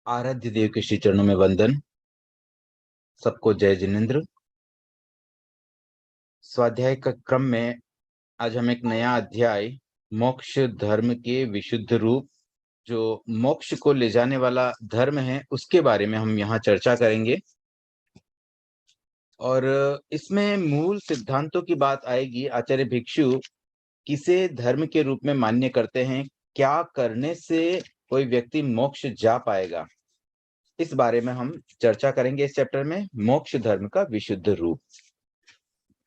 आराध्य देव के श्री चरणों में वंदन। सबको जय जिनेन्द्र। स्वाध्याय का क्रम में आज हम एक नया अध्याय मोक्ष धर्म के विशुद्ध रूप, जो मोक्ष को ले जाने वाला धर्म है, उसके बारे में हम यहाँ चर्चा करेंगे। और इसमें मूल सिद्धांतों की बात आएगी। आचार्य भिक्षु किसे धर्म के रूप में मान्य करते हैं, क्या करने से कोई व्यक्ति मोक्ष जा पाएगा, इस बारे में हम चर्चा करेंगे इस चैप्टर में, मोक्ष धर्म का विशुद्ध रूप।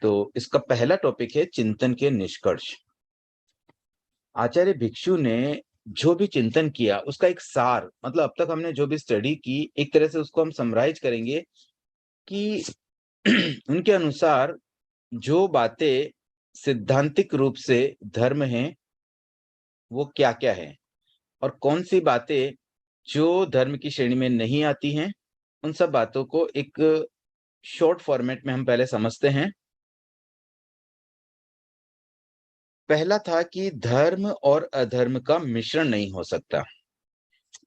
तो इसका पहला टॉपिक है चिंतन के निष्कर्ष। आचार्य भिक्षु ने जो भी चिंतन किया उसका एक सार, मतलब अब तक हमने जो भी स्टडी की, एक तरह से उसको हम समराइज करेंगे कि उनके अनुसार जो बातें सिद्धांतिक रूप से धर्म हैं वो क्या क्या है, और कौन सी बातें जो धर्म की श्रेणी में नहीं आती हैं, उन सब बातों को एक शॉर्ट फॉर्मेट में हम पहले समझते हैं। पहला था कि धर्म और अधर्म का मिश्रण नहीं हो सकता।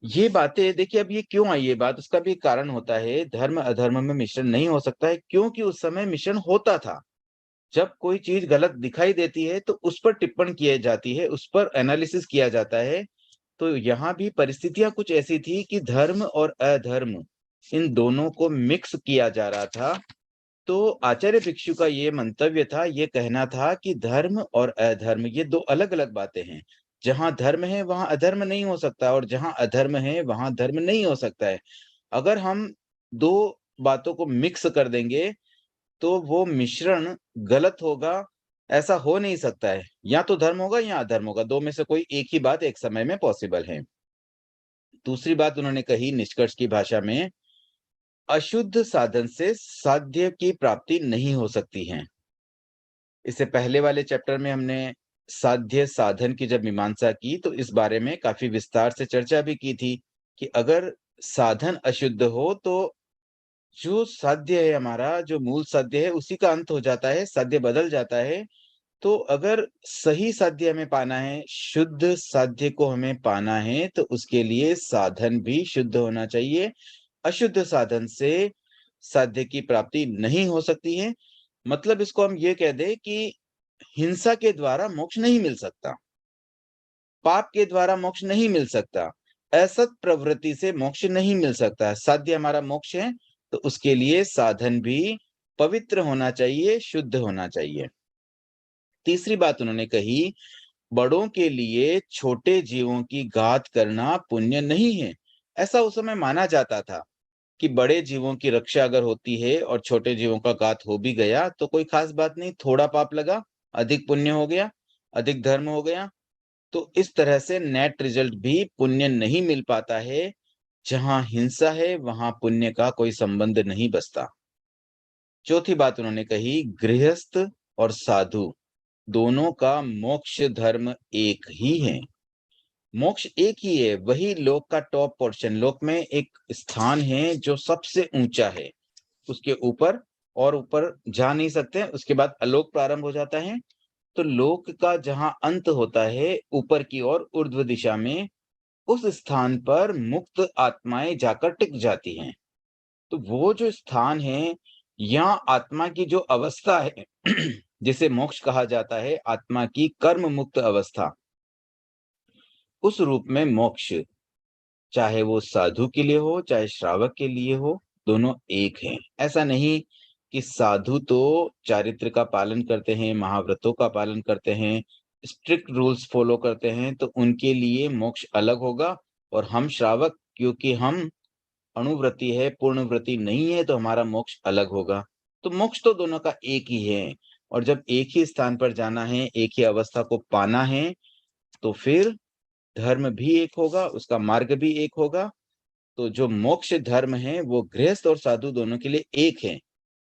ये बातें देखिए, अब ये क्यों आई ये बात, उसका भी कारण होता है। धर्म अधर्म में मिश्रण नहीं हो सकता है क्योंकि उस समय मिश्रण होता था। जब कोई चीज गलत दिखाई देती है तो उस पर टिप्पणी की जाती है, उस पर एनालिसिस किया जाता है। तो यहाँ भी परिस्थितियां कुछ ऐसी थी कि धर्म और अधर्म इन दोनों को मिक्स किया जा रहा था। तो आचार्य भिक्षु का ये मंतव्य था, ये कहना था कि धर्म और अधर्म ये दो अलग अलग बातें हैं। जहां धर्म है वहां अधर्म नहीं हो सकता, और जहां अधर्म है वहां धर्म नहीं हो सकता है। अगर हम दो बातों को मिक्स कर देंगे तो वो मिश्रण गलत होगा, ऐसा हो नहीं सकता है। या तो धर्म होगा या अधर्म होगा, दो में से कोई एक ही बात एक समय में पॉसिबल है। दूसरी बात उन्होंने कही निष्कर्ष की भाषा में, अशुद्ध साधन से साध्य की प्राप्ति नहीं हो सकती है। इससे पहले वाले चैप्टर में हमने साध्य साधन की जब मीमांसा की तो इस बारे में काफी विस्तार से चर्चा भी की थी कि अगर साधन अशुद्ध हो तो जो साध्य है, हमारा जो मूल साध्य है, उसी का अंत हो जाता है, साध्य बदल जाता है। तो अगर सही साध्य हमें पाना है, शुद्ध साध्य को हमें पाना है, तो उसके लिए साधन भी शुद्ध होना चाहिए। अशुद्ध साधन से साध्य की प्राप्ति नहीं हो सकती है। मतलब इसको हम ये कह दें कि हिंसा के द्वारा मोक्ष नहीं मिल सकता, पाप के द्वारा मोक्ष नहीं मिल सकता, असत प्रवृत्ति से मोक्ष नहीं मिल सकता। साध्य हमारा मोक्ष है, तो उसके लिए साधन भी पवित्र होना चाहिए, शुद्ध होना चाहिए। तीसरी बात उन्होंने कही, बड़ों के लिए छोटे जीवों की घात करना पुण्य नहीं है। ऐसा उस समय माना जाता था कि बड़े जीवों की रक्षा अगर होती है और छोटे जीवों का घात हो भी गया तो कोई खास बात नहीं, थोड़ा पाप लगा, अधिक पुण्य हो गया, अधिक धर्म हो गया। तो इस तरह से नेट रिजल्ट भी पुण्य नहीं मिल पाता है। जहां हिंसा है वहां पुण्य का कोई संबंध नहीं बसता। चौथी बात उन्होंने कही, गृहस्थ और साधु दोनों का मोक्ष धर्म एक ही है। मोक्ष एक ही है, वही लोक का टॉप पोर्शन, लोक में एक स्थान है जो सबसे ऊंचा है, उसके ऊपर और ऊपर जा नहीं सकते। उसके बाद अलोक प्रारंभ हो जाता है। तो लोक का जहां अंत होता है ऊपर की ओर ऊर्ध्व दिशा में, उस स्थान पर मुक्त आत्माएं जाकर टिक जाती हैं। तो वो जो स्थान है, या आत्मा की जो अवस्था है जिसे मोक्ष कहा जाता है, आत्मा की कर्म मुक्त अवस्था, उस रूप में मोक्ष, चाहे वो साधु के लिए हो चाहे श्रावक के लिए हो, दोनों एक हैं। ऐसा नहीं कि साधु तो चारित्र का पालन करते हैं, महाव्रतों का पालन करते हैं, स्ट्रिक्ट रूल्स फॉलो करते हैं, तो उनके लिए मोक्ष अलग होगा, और हम श्रावक क्योंकि हम अणुव्रती है, पूर्णव्रती नहीं है, तो हमारा मोक्ष अलग होगा। तो मोक्ष तो दोनों का एक ही है। और जब एक ही स्थान पर जाना है, एक ही अवस्था को पाना है, तो फिर धर्म भी एक होगा, उसका मार्ग भी एक होगा। तो जो मोक्ष धर्म है वो गृहस्थ और साधु दोनों के लिए एक है।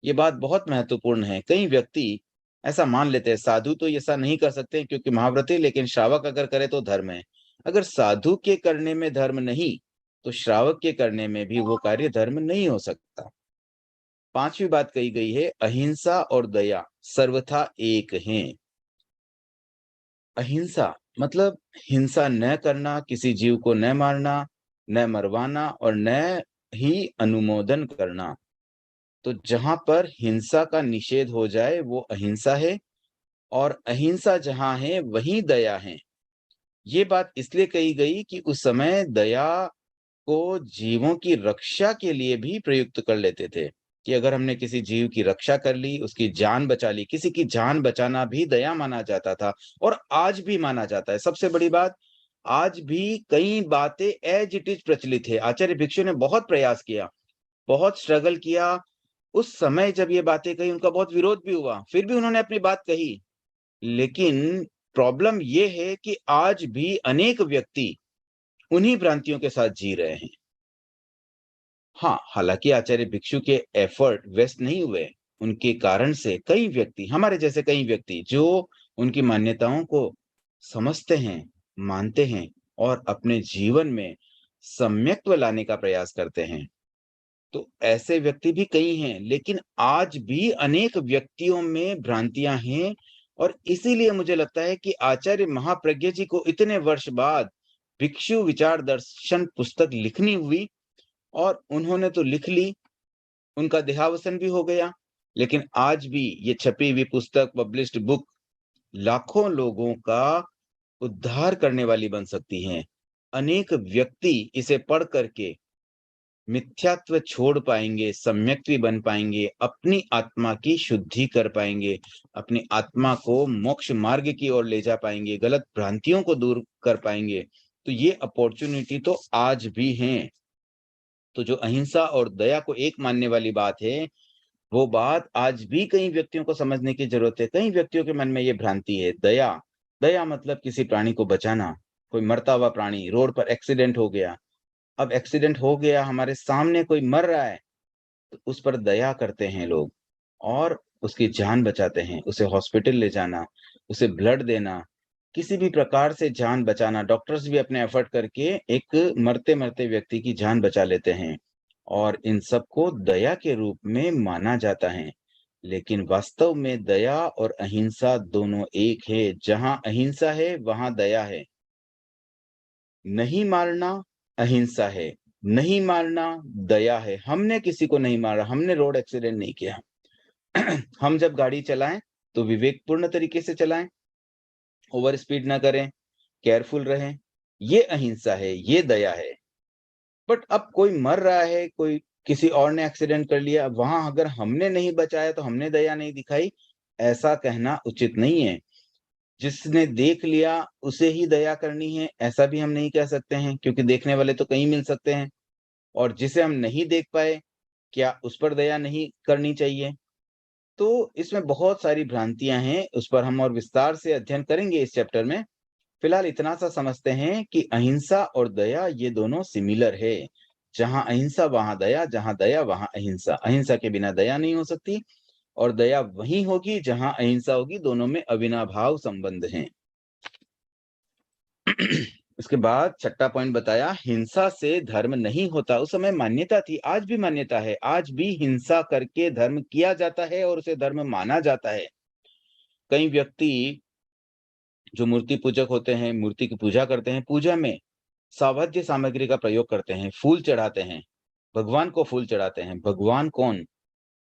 ये बात बहुत महत्वपूर्ण है। कई व्यक्ति ऐसा मान लेते हैं साधु तो ऐसा नहीं कर सकते क्योंकि महाव्रती, लेकिन श्रावक अगर करे तो धर्म है। अगर साधु के करने में धर्म नहीं, तो श्रावक के करने में भी वो कार्य धर्म नहीं हो सकता। पांचवी बात कही गई है, अहिंसा और दया सर्वथा एक हैं। अहिंसा मतलब हिंसा न करना, किसी जीव को न मारना, न मरवाना और न ही अनुमोदन करना। तो जहाँ पर हिंसा का निषेध हो जाए वो अहिंसा है, और अहिंसा जहाँ है वहीं दया है। ये बात इसलिए कही गई कि उस समय दया को जीवों की रक्षा के लिए भी प्रयुक्त कर लेते थे, कि अगर हमने किसी जीव की रक्षा कर ली, उसकी जान बचा ली, किसी की जान बचाना भी दया माना जाता था, और आज भी माना जाता है। सबसे बड़ी बात, आज भी कई बातें एज इट इज प्रचलित है। आचार्य भिक्षु ने बहुत प्रयास किया, बहुत स्ट्रगल किया। उस समय जब ये बातें कही, उनका बहुत विरोध भी हुआ, फिर भी उन्होंने अपनी बात कही। लेकिन प्रॉब्लम ये है कि आज भी अनेक व्यक्ति उन्हीं भ्रांतियों के साथ जी रहे हैं। हाँ, हालांकि आचार्य भिक्षु के एफर्ट वेस्ट नहीं हुए। उनके कारण से कई व्यक्ति, हमारे जैसे कई व्यक्ति जो उनकी मान्यताओं को समझते हैं, मानते हैं और अपने जीवन में सम्यक्त्व लाने का प्रयास करते हैं। तो ऐसे व्यक्ति भी कई हैं, लेकिन आज भी अनेक व्यक्तियों में भ्रांतियां हैं। और इसीलिए मुझे लगता है कि आचार्य महाप्रज्ञ जी को इतने वर्ष बाद भिक्षु विचार दर्शन पुस्तक लिखनी हुई, और उन्होंने तो लिख ली, उनका देहावसान भी हो गया, लेकिन आज भी ये छपी हुई पुस्तक, पब्लिश्ड बुक लाखों लोगों का उद्धार करने वाली बन सकती हैं। अनेक व्यक्ति इसे पढ़ करके मिथ्यात्व छोड़ पाएंगे, सम्यक्त्व बन पाएंगे, अपनी आत्मा की शुद्धि कर पाएंगे, अपनी आत्मा को मोक्ष मार्ग की ओर ले जा पाएंगे, गलत भ्रांतियों को दूर कर पाएंगे। तो ये अपॉर्चुनिटी तो आज भी है। तो जो अहिंसा और दया को एक मानने वाली बात है, वो बात आज भी कई व्यक्तियों को समझने की जरूरत है। कई व्यक्तियों के मन में ये भ्रांति है। दया, दया मतलब किसी प्राणी को बचाना। कोई मरता हुआ प्राणी, रोड पर एक्सीडेंट हो गया, अब एक्सीडेंट हो गया, हमारे सामने कोई मर रहा है, तो उस पर दया करते हैं लोग और उसकी जान बचाते हैं। उसे हॉस्पिटल ले जाना, उसे ब्लड देना, किसी भी प्रकार से जान बचाना। डॉक्टर्स भी अपने एफर्ट करके एक मरते-मरते व्यक्ति की जान बचा लेते हैं, और इन सबको दया के रूप में माना जाता है। लेकिन वास्तव में दया और अहिंसा दोनों एक है। जहाँ अहिंसा है, वहाँ दया है। नहीं मारना अहिंसा है, नहीं मारना दया है। हमने किसी को नहीं मारा, हमने रोड एक्सीडेंट नहीं किया। हम जब गाड़ी चलाएं तो विवेकपूर्ण तरीके से चलाएं, ओवर स्पीड ना करें, केयरफुल रहें। ये अहिंसा है, ये दया है। बट अब कोई मर रहा है, कोई किसी और ने एक्सीडेंट कर लिया, वहां अगर हमने नहीं बचाया तो हमने दया नहीं दिखाई, ऐसा कहना उचित नहीं है। जिसने देख लिया उसे ही दया करनी है, ऐसा भी हम नहीं कह सकते हैं, क्योंकि देखने वाले तो कई मिल सकते हैं। और जिसे हम नहीं देख पाए, क्या उस पर दया नहीं करनी चाहिए? तो इसमें बहुत सारी भ्रांतियां हैं, उस पर हम और विस्तार से अध्ययन करेंगे इस चैप्टर में। फिलहाल इतना सा समझते हैं कि अहिंसा और दया ये दोनों सिमिलर है। जहाँ अहिंसा वहाँ दया, जहाँ दया वहाँ अहिंसा। अहिंसा के बिना दया नहीं हो सकती, और दया वहीं होगी जहाँ अहिंसा होगी। दोनों में अविनाभाव संबंध है। इसके बाद छठा पॉइंट बताया, हिंसा से धर्म नहीं होता। उस समय मान्यता थी, आज भी मान्यता है। आज भी हिंसा करके धर्म किया जाता है और उसे धर्म माना जाता है। कई व्यक्ति जो मूर्ति पूजक होते हैं, मूर्ति की पूजा करते हैं, पूजा में सावध्य सामग्री का प्रयोग करते हैं, फूल चढ़ाते हैं, भगवान को फूल चढ़ाते हैं। भगवान कौन?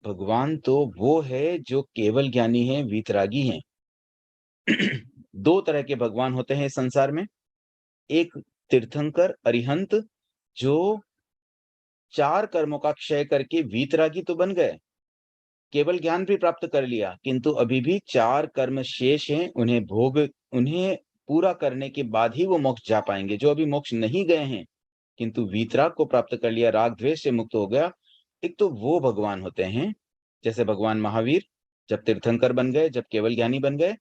भगवान तो वो है जो केवल ज्ञानी है, वीतरागी हैं। दो तरह के भगवान होते हैं इस संसार में। एक तीर्थंकर अरिहंत, जो 4 कर्मों का क्षय करके वीतरागी तो बन गए, केवल ज्ञान भी प्राप्त कर लिया, किंतु अभी भी 4 कर्म शेष हैं। उन्हें पूरा करने के बाद ही वो मोक्ष जा पाएंगे। जो अभी मोक्ष नहीं गए हैं किंतु वीतराग को प्राप्त कर लिया, राग द्वेष से मुक्त हो गया, एक तो वो भगवान होते हैं। जैसे भगवान महावीर जब तीर्थंकर बन गए, जब केवल ज्ञानी बन गए,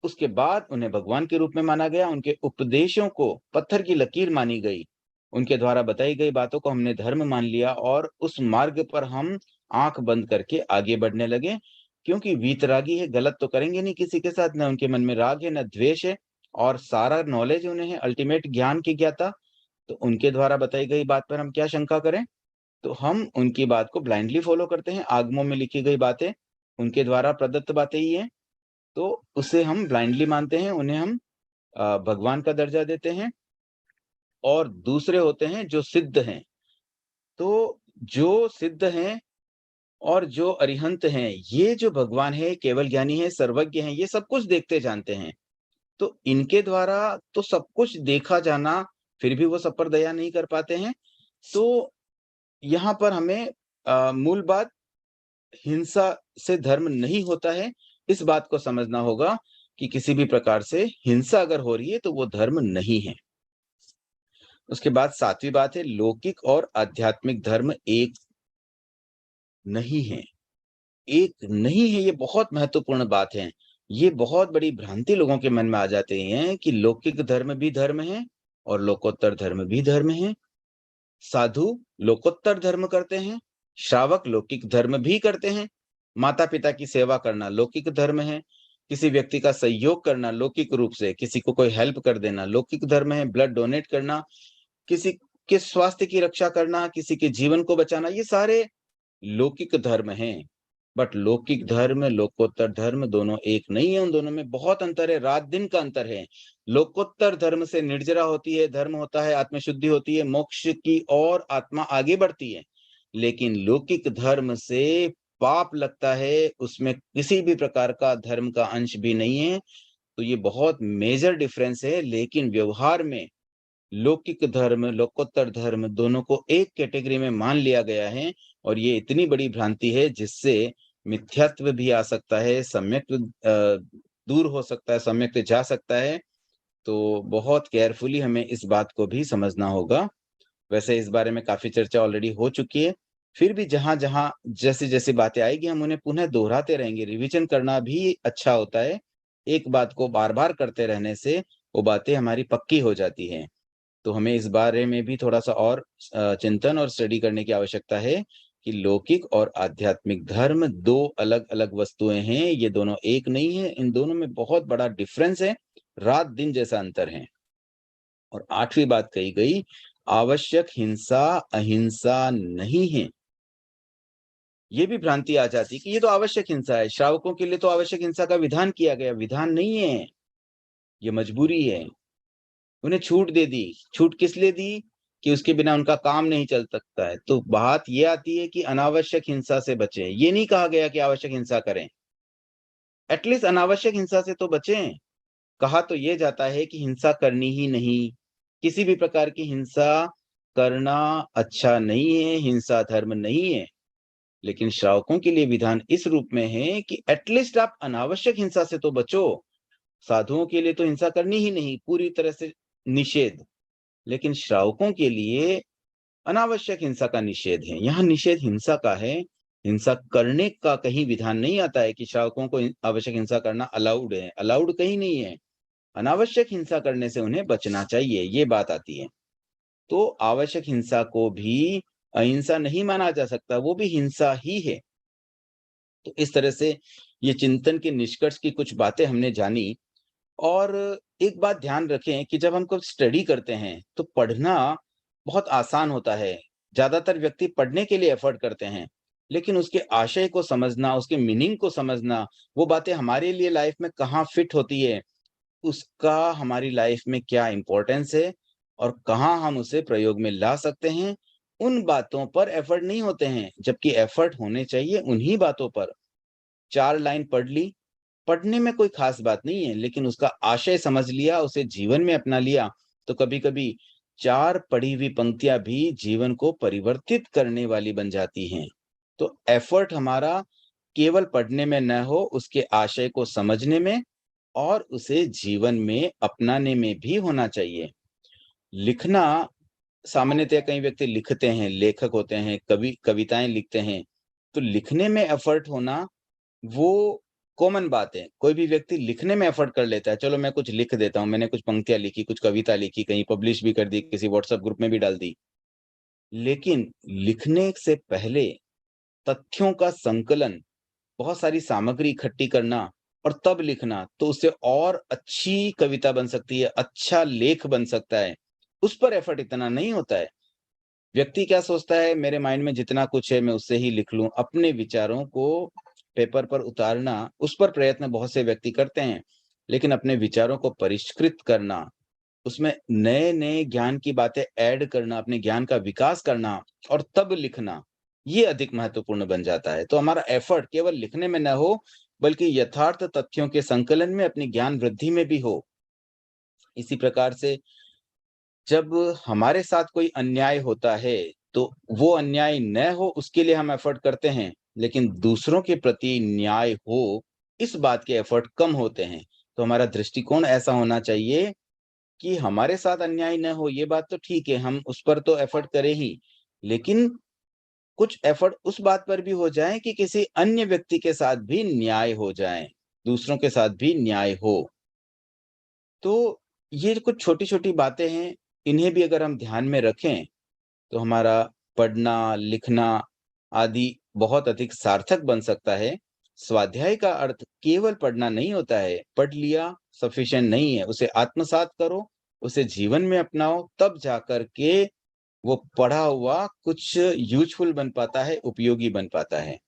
उसके बाद उन्हें भगवान के रूप में माना गया। उनके उपदेशों को पत्थर की लकीर मानी गई। उनके द्वारा बताई गई बातों को हमने धर्म मान लिया, और उस मार्ग पर हम आंख बंद करके आगे बढ़ने लगे। क्योंकि वीतरागी है, गलत तो करेंगे नहीं किसी के साथ, न उनके मन में राग है, न द्वेष है, और सारा नॉलेज उन्हें है, अल्टीमेट ज्ञान की ज्ञाता। तो उनके द्वारा बताई गई बात पर हम क्या शंका करें? तो हम उनकी बात को ब्लाइंडली फॉलो करते हैं। आगमों में लिखी गई बातें उनके द्वारा प्रदत्त बातें ही हैं, तो उसे हम ब्लाइंडली मानते हैं, उन्हें हम भगवान का दर्जा देते हैं। और दूसरे होते हैं जो सिद्ध हैं। तो जो सिद्ध हैं और जो अरिहंत हैं, ये जो भगवान है, केवल ज्ञानी है, सर्वज्ञ हैं, ये सब कुछ देखते जानते हैं। तो इनके द्वारा तो सब कुछ देखा जाना, फिर भी वो सब पर दया नहीं कर पाते हैं। तो यहाँ पर हमें मूल बात, हिंसा से धर्म नहीं होता है, इस बात को समझना होगा कि किसी भी प्रकार से हिंसा अगर हो रही है तो वो धर्म नहीं है। उसके बाद 7वीं बात है, लौकिक और आध्यात्मिक धर्म एक नहीं है। एक नहीं है, ये बहुत महत्वपूर्ण बात है। ये बहुत बड़ी भ्रांति लोगों के मन में आ जाती है कि लौकिक धर्म भी धर्म है और लोकोत्तर धर्म भी धर्म है। साधु लोकोत्तर धर्म करते हैं, श्रावक लौकिक धर्म भी करते हैं। माता-पिता की सेवा करना लौकिक धर्म है, किसी व्यक्ति का सहयोग करना लौकिक रूप से, किसी को कोई हेल्प कर देना लौकिक धर्म है, ब्लड डोनेट करना, किसी के स्वास्थ्य की रक्षा करना, किसी के जीवन को बचाना, ये सारे लौकिक धर्म हैं। बट लौकिक धर्म, लोकोत्तर धर्म दोनों एक नहीं है, उन दोनों में बहुत अंतर है, रात-दिन का अंतर है। लोकोत्तर धर्म से निर्जरा होती है, धर्म होता है, आत्मशुद्धि होती है, मोक्ष की ओर आत्मा आगे बढ़ती है। लेकिन लौकिक धर्म से पाप लगता है, उसमें किसी भी प्रकार का धर्म का अंश भी नहीं है। तो ये बहुत मेजर डिफरेंस है, लेकिन व्यवहार में लौकिक धर्म, लोकोत्तर धर्म दोनों को एक कैटेगरी में मान लिया गया है और ये इतनी बड़ी भ्रांति है जिससे मिथ्यात्व भी आ सकता है, सम्यक दूर हो सकता है, सम्यक जा सकता है। तो बहुत केयरफुली हमें इस बात को भी समझना होगा। वैसे इस बारे में काफ़ी चर्चा ऑलरेडी हो चुकी है। फिर भी जहाँ-जहाँ, जैसी-जैसी बातें आएगी हम उन्हें पुनः दोहराते रहेंगे। रिवीजन करना भी अच्छा होता है। एक बात को बार-बार करते रहने से वो बातें हमारी पक्की हो जाती हैं। तो हमें इस बारे में भी थोड़ा-सा और चिंतन और स्टडी करने की आवश्यकता है कि लौकिक और आध्यात्मिक धर्म 2 अलग-अलग वस्तुएँ हैं, ये दोनों एक नहीं है, इन दोनों में बहुत बड़ा डिफ़रेंस है, रात-दिन जैसा अंतर है। और 8वीं बात कही गई, आवश्यक हिंसा अहिंसा नहीं है। ये भी भ्रांति आ जाती है कि ये तो आवश्यक हिंसा है, श्रावकों के लिए तो आवश्यक हिंसा का विधान किया गया, विधान नहीं है, ये मजबूरी है। उन्हें छूट दे दी। छूट किस लिए दी? कि उसके बिना उनका काम नहीं चल सकता है। तो बात ये आती है कि अनावश्यक हिंसा से बचें। ये नहीं कहा गया कि आवश्यक हिंसा करें। एट लीस्ट अनावश्यक हिंसा से तो बचें। कहा तो ये जाता है कि हिंसा करनी ही नहीं। किसी भी प्रकार की हिंसा करना अच्छा नहीं है, हिंसा धर्म नहीं है। लेकिन श्रावकों के लिए विधान इस रूप में है कि एट लीस्ट आप अनावश्यक हिंसा से तो बचो। साधुओं के लिए तो हिंसा करनी ही नहीं, पूरी तरह से निषेध। लेकिन श्रावकों के लिए अनावश्यक हिंसा का निषेध है। यहाँ निषेध हिंसा का है, हिंसा करने का कहीं विधान नहीं आता है कि श्रावकों को आवश्यक हिंसा करना अलाउड है, अलाउड कहीं नहीं है। अनावश्यक हिंसा करने से उन्हें बचना चाहिए, ये बात आती है। तो आवश्यक हिंसा को भी अहिंसा नहीं माना जा सकता, वो भी हिंसा ही है। तो इस तरह से ये चिंतन के निष्कर्ष की कुछ बातें हमने जानी। और एक बात ध्यान रखें कि जब हम कुछ स्टडी करते हैं, तो पढ़ना बहुत आसान होता है। ज़्यादातर व्यक्ति पढ़ने के लिए एफर्ट करते हैं, लेकिन उसके आशय को समझना, उसके मीनिंग को समझना, वो बातें हमारे लिए लाइफ में कहाँ फिट होती है, उसका हमारी लाइफ में क्या इम्पोर्टेंस है और कहाँ हम उसे प्रयोग में ला सकते हैं, उन बातों पर एफर्ट नहीं होते हैं। जबकि एफर्ट होने चाहिए उन्हीं बातों पर। 4 लाइन पढ़ ली, पढ़ने में कोई खास बात नहीं है, लेकिन उसका आशय समझ लिया, उसे जीवन में अपना लिया, तो कभी-कभी 4 पढ़ी हुई पंक्तियाँ भी जीवन को परिवर्तित करने वाली बन जाती हैं। तो एफर्ट हमारा केवल पढ़ने में न हो, उसके आशय को समझने में और उसे जीवन में अपनाने में भी होना चाहिए। लिखना, सामान्यतः कई व्यक्ति लिखते हैं, लेखक होते हैं, कविताएँ लिखते हैं, तो लिखने में एफर्ट होना वो कॉमन बात है। कोई भी व्यक्ति लिखने में एफर्ट कर लेता है, चलो मैं कुछ लिख देता हूँ, मैंने कुछ पंक्तियाँ लिखी, कुछ कविता लिखी, कहीं पब्लिश भी कर दी, किसी व्हाट्सएप ग्रुप में भी डाल दी। लेकिन लिखने से पहले तथ्यों का संकलन, बहुत सारी सामग्री इकट्ठी करना और तब लिखना, तो उससे और अच्छी कविता बन सकती है, अच्छा लेख बन सकता है। उस पर एफर्ट इतना नहीं होता है। व्यक्ति क्या सोचता है, मेरे माइंड में जितना कुछ है मैं उससे ही लिख लूँ। अपने विचारों को पेपर पर उतारना, उस पर प्रयत्न बहुत से व्यक्ति करते हैं। लेकिन अपने विचारों को परिष्कृत करना, उसमें नए-नए ज्ञान की बातें ऐड करना, अपने ज्ञान का विकास करना और तब लिखना, ये अधिक महत्वपूर्ण बन जाता है। तो हमारा एफर्ट केवल लिखने में न हो, बल्कि यथार्थ तथ्यों के संकलन में, अपनी ज्ञान वृद्धि में भी हो। इसी प्रकार से जब हमारे साथ कोई अन्याय होता है, तो वो अन्याय न हो उसके लिए हम एफर्ट करते हैं, लेकिन दूसरों के प्रति न्याय हो, इस बात के एफर्ट कम होते हैं। तो हमारा दृष्टिकोण ऐसा होना चाहिए कि हमारे साथ अन्याय न हो, ये बात तो ठीक है, हम उस पर तो एफर्ट करें ही, लेकिन कुछ एफर्ट उस बात पर भी हो जाए कि किसी अन्य व्यक्ति के साथ भी न्याय हो जाए, दूसरों के साथ भी न्याय हो। तो ये जो कुछ छोटी-छोटी बातें हैं, इन्हें भी अगर हम ध्यान में रखें, तो हमारा पढ़ना, लिखना आदि बहुत अधिक सार्थक बन सकता है। स्वाध्याय का अर्थ केवल पढ़ना नहीं होता है, पढ़ लिया सफिशिएंट नहीं है, उसे आत्मसात करो, उसे जीवन में अपनाओ, तब जाकर के वो पढ़ा हुआ कुछ यूज़फुल बन पाता है, उपयोगी बन पाता है।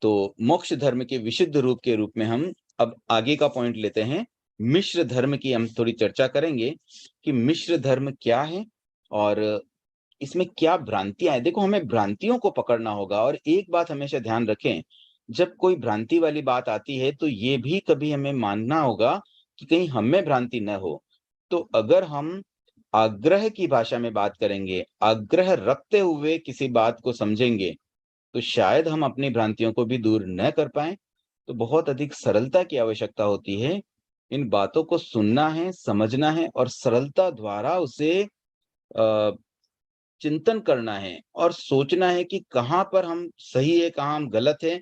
तो मोक्ष धर्म के विशुद्ध रूप के रूप में हम अब आगे का पॉइंट लेते हैं। मिश्र धर्म की हम थोड़ी चर्चा करेंगे कि मिश्र धर्म क्या है और इसमें क्या भ्रांतियाँ हैं। देखो, हमें भ्रांतियों को पकड़ना होगा और एक बात हमेशा ध्यान रखें, जब कोई भ्रांति वाली बात आती है तो ये भी कभी हमें मानना होगा कि कहीं हम में भ्रांति न हो। तो अगर हम आग्रह की भाषा में बात करेंगे, आग्रह रखते हुए किसी बात को समझेंगे, तो शायद हम अपनी भ्रांतियों को भी दूर न कर पाएँ। तो बहुत अधिक सरलता की आवश्यकता होती है। इन बातों को सुनना है, समझना है और सरलता द्वारा उसे अ, चिंतन करना है और सोचना है कि कहाँ पर हम सही है, कहाँ हम गलत हैं।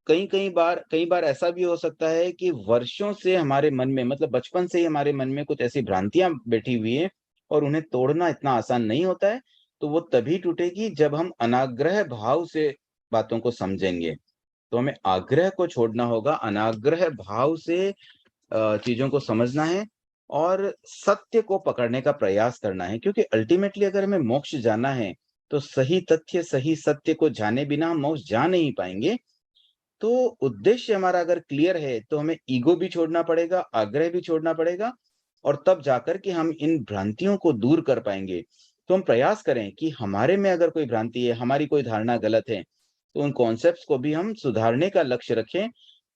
कई बार ऐसा भी हो सकता है कि वर्षों से हमारे मन में, मतलब बचपन से ही हमारे मन में कुछ ऐसी भ्रांतियाँ बैठी हुई हैं और उन्हें तोड़ना इतना आसान नहीं होता है। तो वो तभी टूटेगी जब हम अनाग्रह भाव से बातों को समझेंगे। तो हमें आग्रह को छोड़ना होगा, अनाग्रह भाव से चीज़ों को समझना है और सत्य को पकड़ने का प्रयास करना है, क्योंकि अल्टीमेटली अगर हमें मोक्ष जाना है, तो सही तथ्य, सही सत्य को जाने बिना हम मोक्ष जा नहीं पाएँगे। तो उद्देश्य हमारा अगर क्लियर है, तो हमें ईगो भी छोड़ना पड़ेगा, आग्रह भी छोड़ना पड़ेगा और तब जाकर के हम इन भ्रांतियों को दूर कर पाएँगे। तो हम प्रयास करें कि हमारे में अगर कोई भ्रांति है, हमारी कोई धारणा गलत है, तो उन कॉन्सेप्ट्स को भी हम सुधारने का लक्ष्य रखें।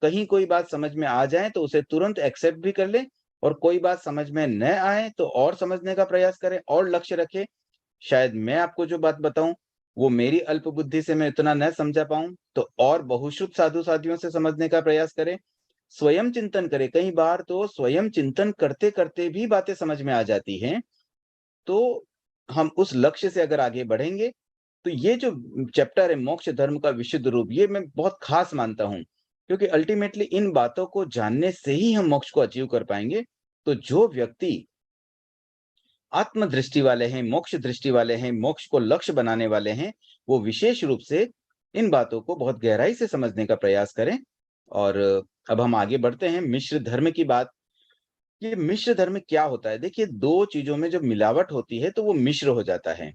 कहीं कोई बात समझ में आ जाए तो उसे तुरंत एक्सेप्ट भी कर लें और कोई बात समझ में न आए तो और समझने का प्रयास करें और लक्ष्य रखें। शायद मैं आपको जो बात बताऊँ, वो मेरी अल्प बुद्धि से मैं इतना न समझा पाऊँ, तो और बहुश्रुत साधु-साधियों से समझने का प्रयास करें। स्वयं चिंतन करें, कई बार तो स्वयं चिंतन करते-करते भी बातें समझ में आ जाती हैं, तो हम उस लक्ष्य से अगर आगे बढ़ेंगे, तो ये जो चैप्टर है मोक्ष धर्म का विशुद्ध रूप, ये मैं बहुत ख़ास मानता हूँ, क्योंकि अल्टीमेटली इन बातों को जानने से ही हम मोक्ष को अचीव कर पाएँगे। तो जो व्यक्ति आत्मदृष्टि वाले हैं, मोक्ष दृष्टि वाले हैं, मोक्ष को लक्ष्य बनाने वाले हैं, वो विशेष रूप से इन बातों को बहुत गहराई से समझने का प्रयास करें। और अब हम आगे बढ़ते हैं मिश्र धर्म की बात। ये मिश्र धर्म क्या होता है? देखिए, 2 चीज़ों में जब मिलावट होती है, तो वो मिश्र हो जाता है।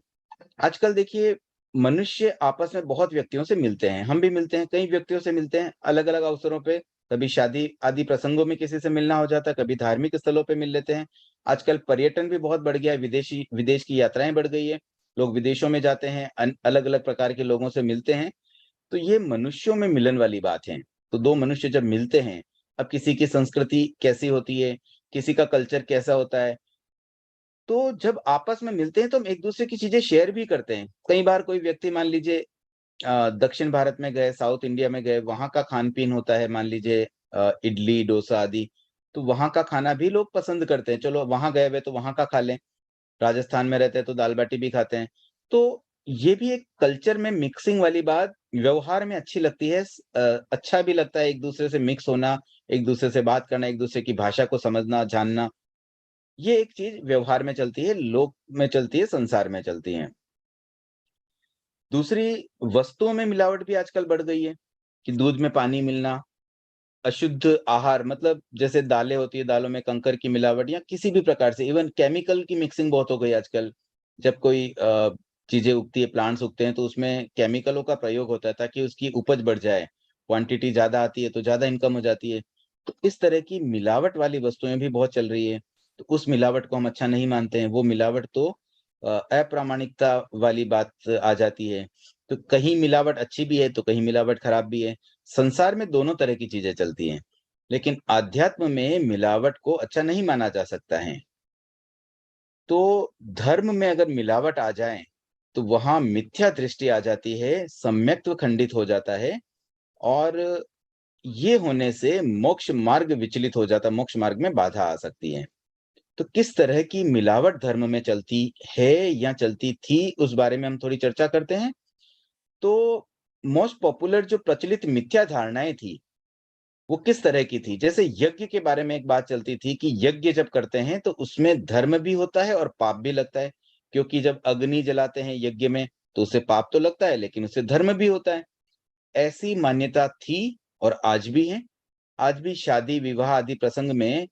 आजकल देखिए, मनुष्य आपस में बहुत व्यक्तियों से मिलते हैं, हम भी मिलते हैं, कई व्यक्तियों से मिलते हैं, अलग-अलग अवसरों पे, कभी शादी आदि प्रसंगों में किसी से मिलना हो जाता है, कभी धार्मिक स्थलों पे मिल लेते हैं। आजकल पर्यटन भी बहुत बढ़ गया है, विदेश की यात्राएँ बढ़ गई है, लोग विदेशों में जाते हैं, अलग-अलग प्रकार के लोगों से मिलते हैं, तो ये मनुष्यों में मिलन वाली बात है। तो 2 मनुष्य जब मिलते हैं, अब किसी की संस्कृति कैसी होती है, किसी का कल्चर कैसा होता है, तो जब आपस में मिलते हैं तो हम एक-दूसरे की चीज़ें शेयर भी करते हैं। कई बार कोई व्यक्ति मान लीजिए दक्षिण भारत में गए, साउथ इंडिया में गए, वहाँ का खान-पीन होता है मान लीजिए इडली, डोसा आदि, तो वहाँ का खाना भी लोग पसंद करते हैं। चलो वहाँ गए हुए तो वहाँ का खा लें, राजस्थान में रहते हैं तो दाल-बाटी भी खाते हैं। तो ये भी एक कल्चर में मिक्सिंग वाली बात व्यवहार में अच्छी लगती है। अच्छा भी लगता है एक-दूसरे से मिक्स होना, एक-दूसरे से बात करना, एक-दूसरे की भाषा को समझना, जानना। ये एक चीज़ व्यवहार में चलती है, लोक में चलती है, संसार में चलती है। दूसरी, वस्तुओं में मिलावट भी आजकल बढ़ गई है, कि दूध में पानी मिलना, अशुद्ध आहार, मतलब जैसे दालें होती है, दालों में कंकर की मिलावट या किसी भी प्रकार से इवन केमिकल की मिक्सिंग बहुत हो गई आजकल। जब कोई चीज़ें उगती है, प्लांट्स उगते हैं तो उसमें केमिकलों का प्रयोग होता है ताकि उसकी उपज बढ़ जाए। क्वांटिटी ज़्यादा आती है तो ज़्यादा इनकम हो जाती है। तो इस तरह की मिलावट वाली वस्तुएँ भी बहुत चल रही है। तो उस मिलावट को हम अच्छा नहीं मानते हैं। वो मिलावट तो अप्रामाणिकता वाली बात आ जाती है। तो कहीं मिलावट अच्छी भी है, तो कहीं मिलावट खराब भी है। संसार में दोनों तरह की चीज़ें चलती हैं, लेकिन आध्यात्म में मिलावट को अच्छा नहीं माना जा सकता है। तो धर्म में अगर मिलावट आ जाए, तो वहाँ मिथ्या दृष्टि आ जाती है, सम्यक्त्व खंडित हो जाता है और ये होने से मोक्ष मार्ग विचलित हो जाता है, मोक्ष मार्ग में बाधा आ सकती है। तो किस तरह की मिलावट धर्म में चलती है या चलती थी, उस बारे में हम थोड़ी चर्चा करते हैं। तो मोस्ट पॉपुलर जो प्रचलित मिथ्या धारणाएँ थी, वो किस तरह की थी? जैसे यज्ञ के बारे में एक बात चलती थी कि यज्ञ जब करते हैं तो उसमें धर्म भी होता है और पाप भी लगता है, क्योंकि जब अग्नि जलाते हैं यज्ञ में, तो उससे पाप तो लगता है लेकिन उससे धर्म भी होता है। ऐसी मान्यता थी और आज भी है। आज भी शादी-विवाह आदि प्रसंग में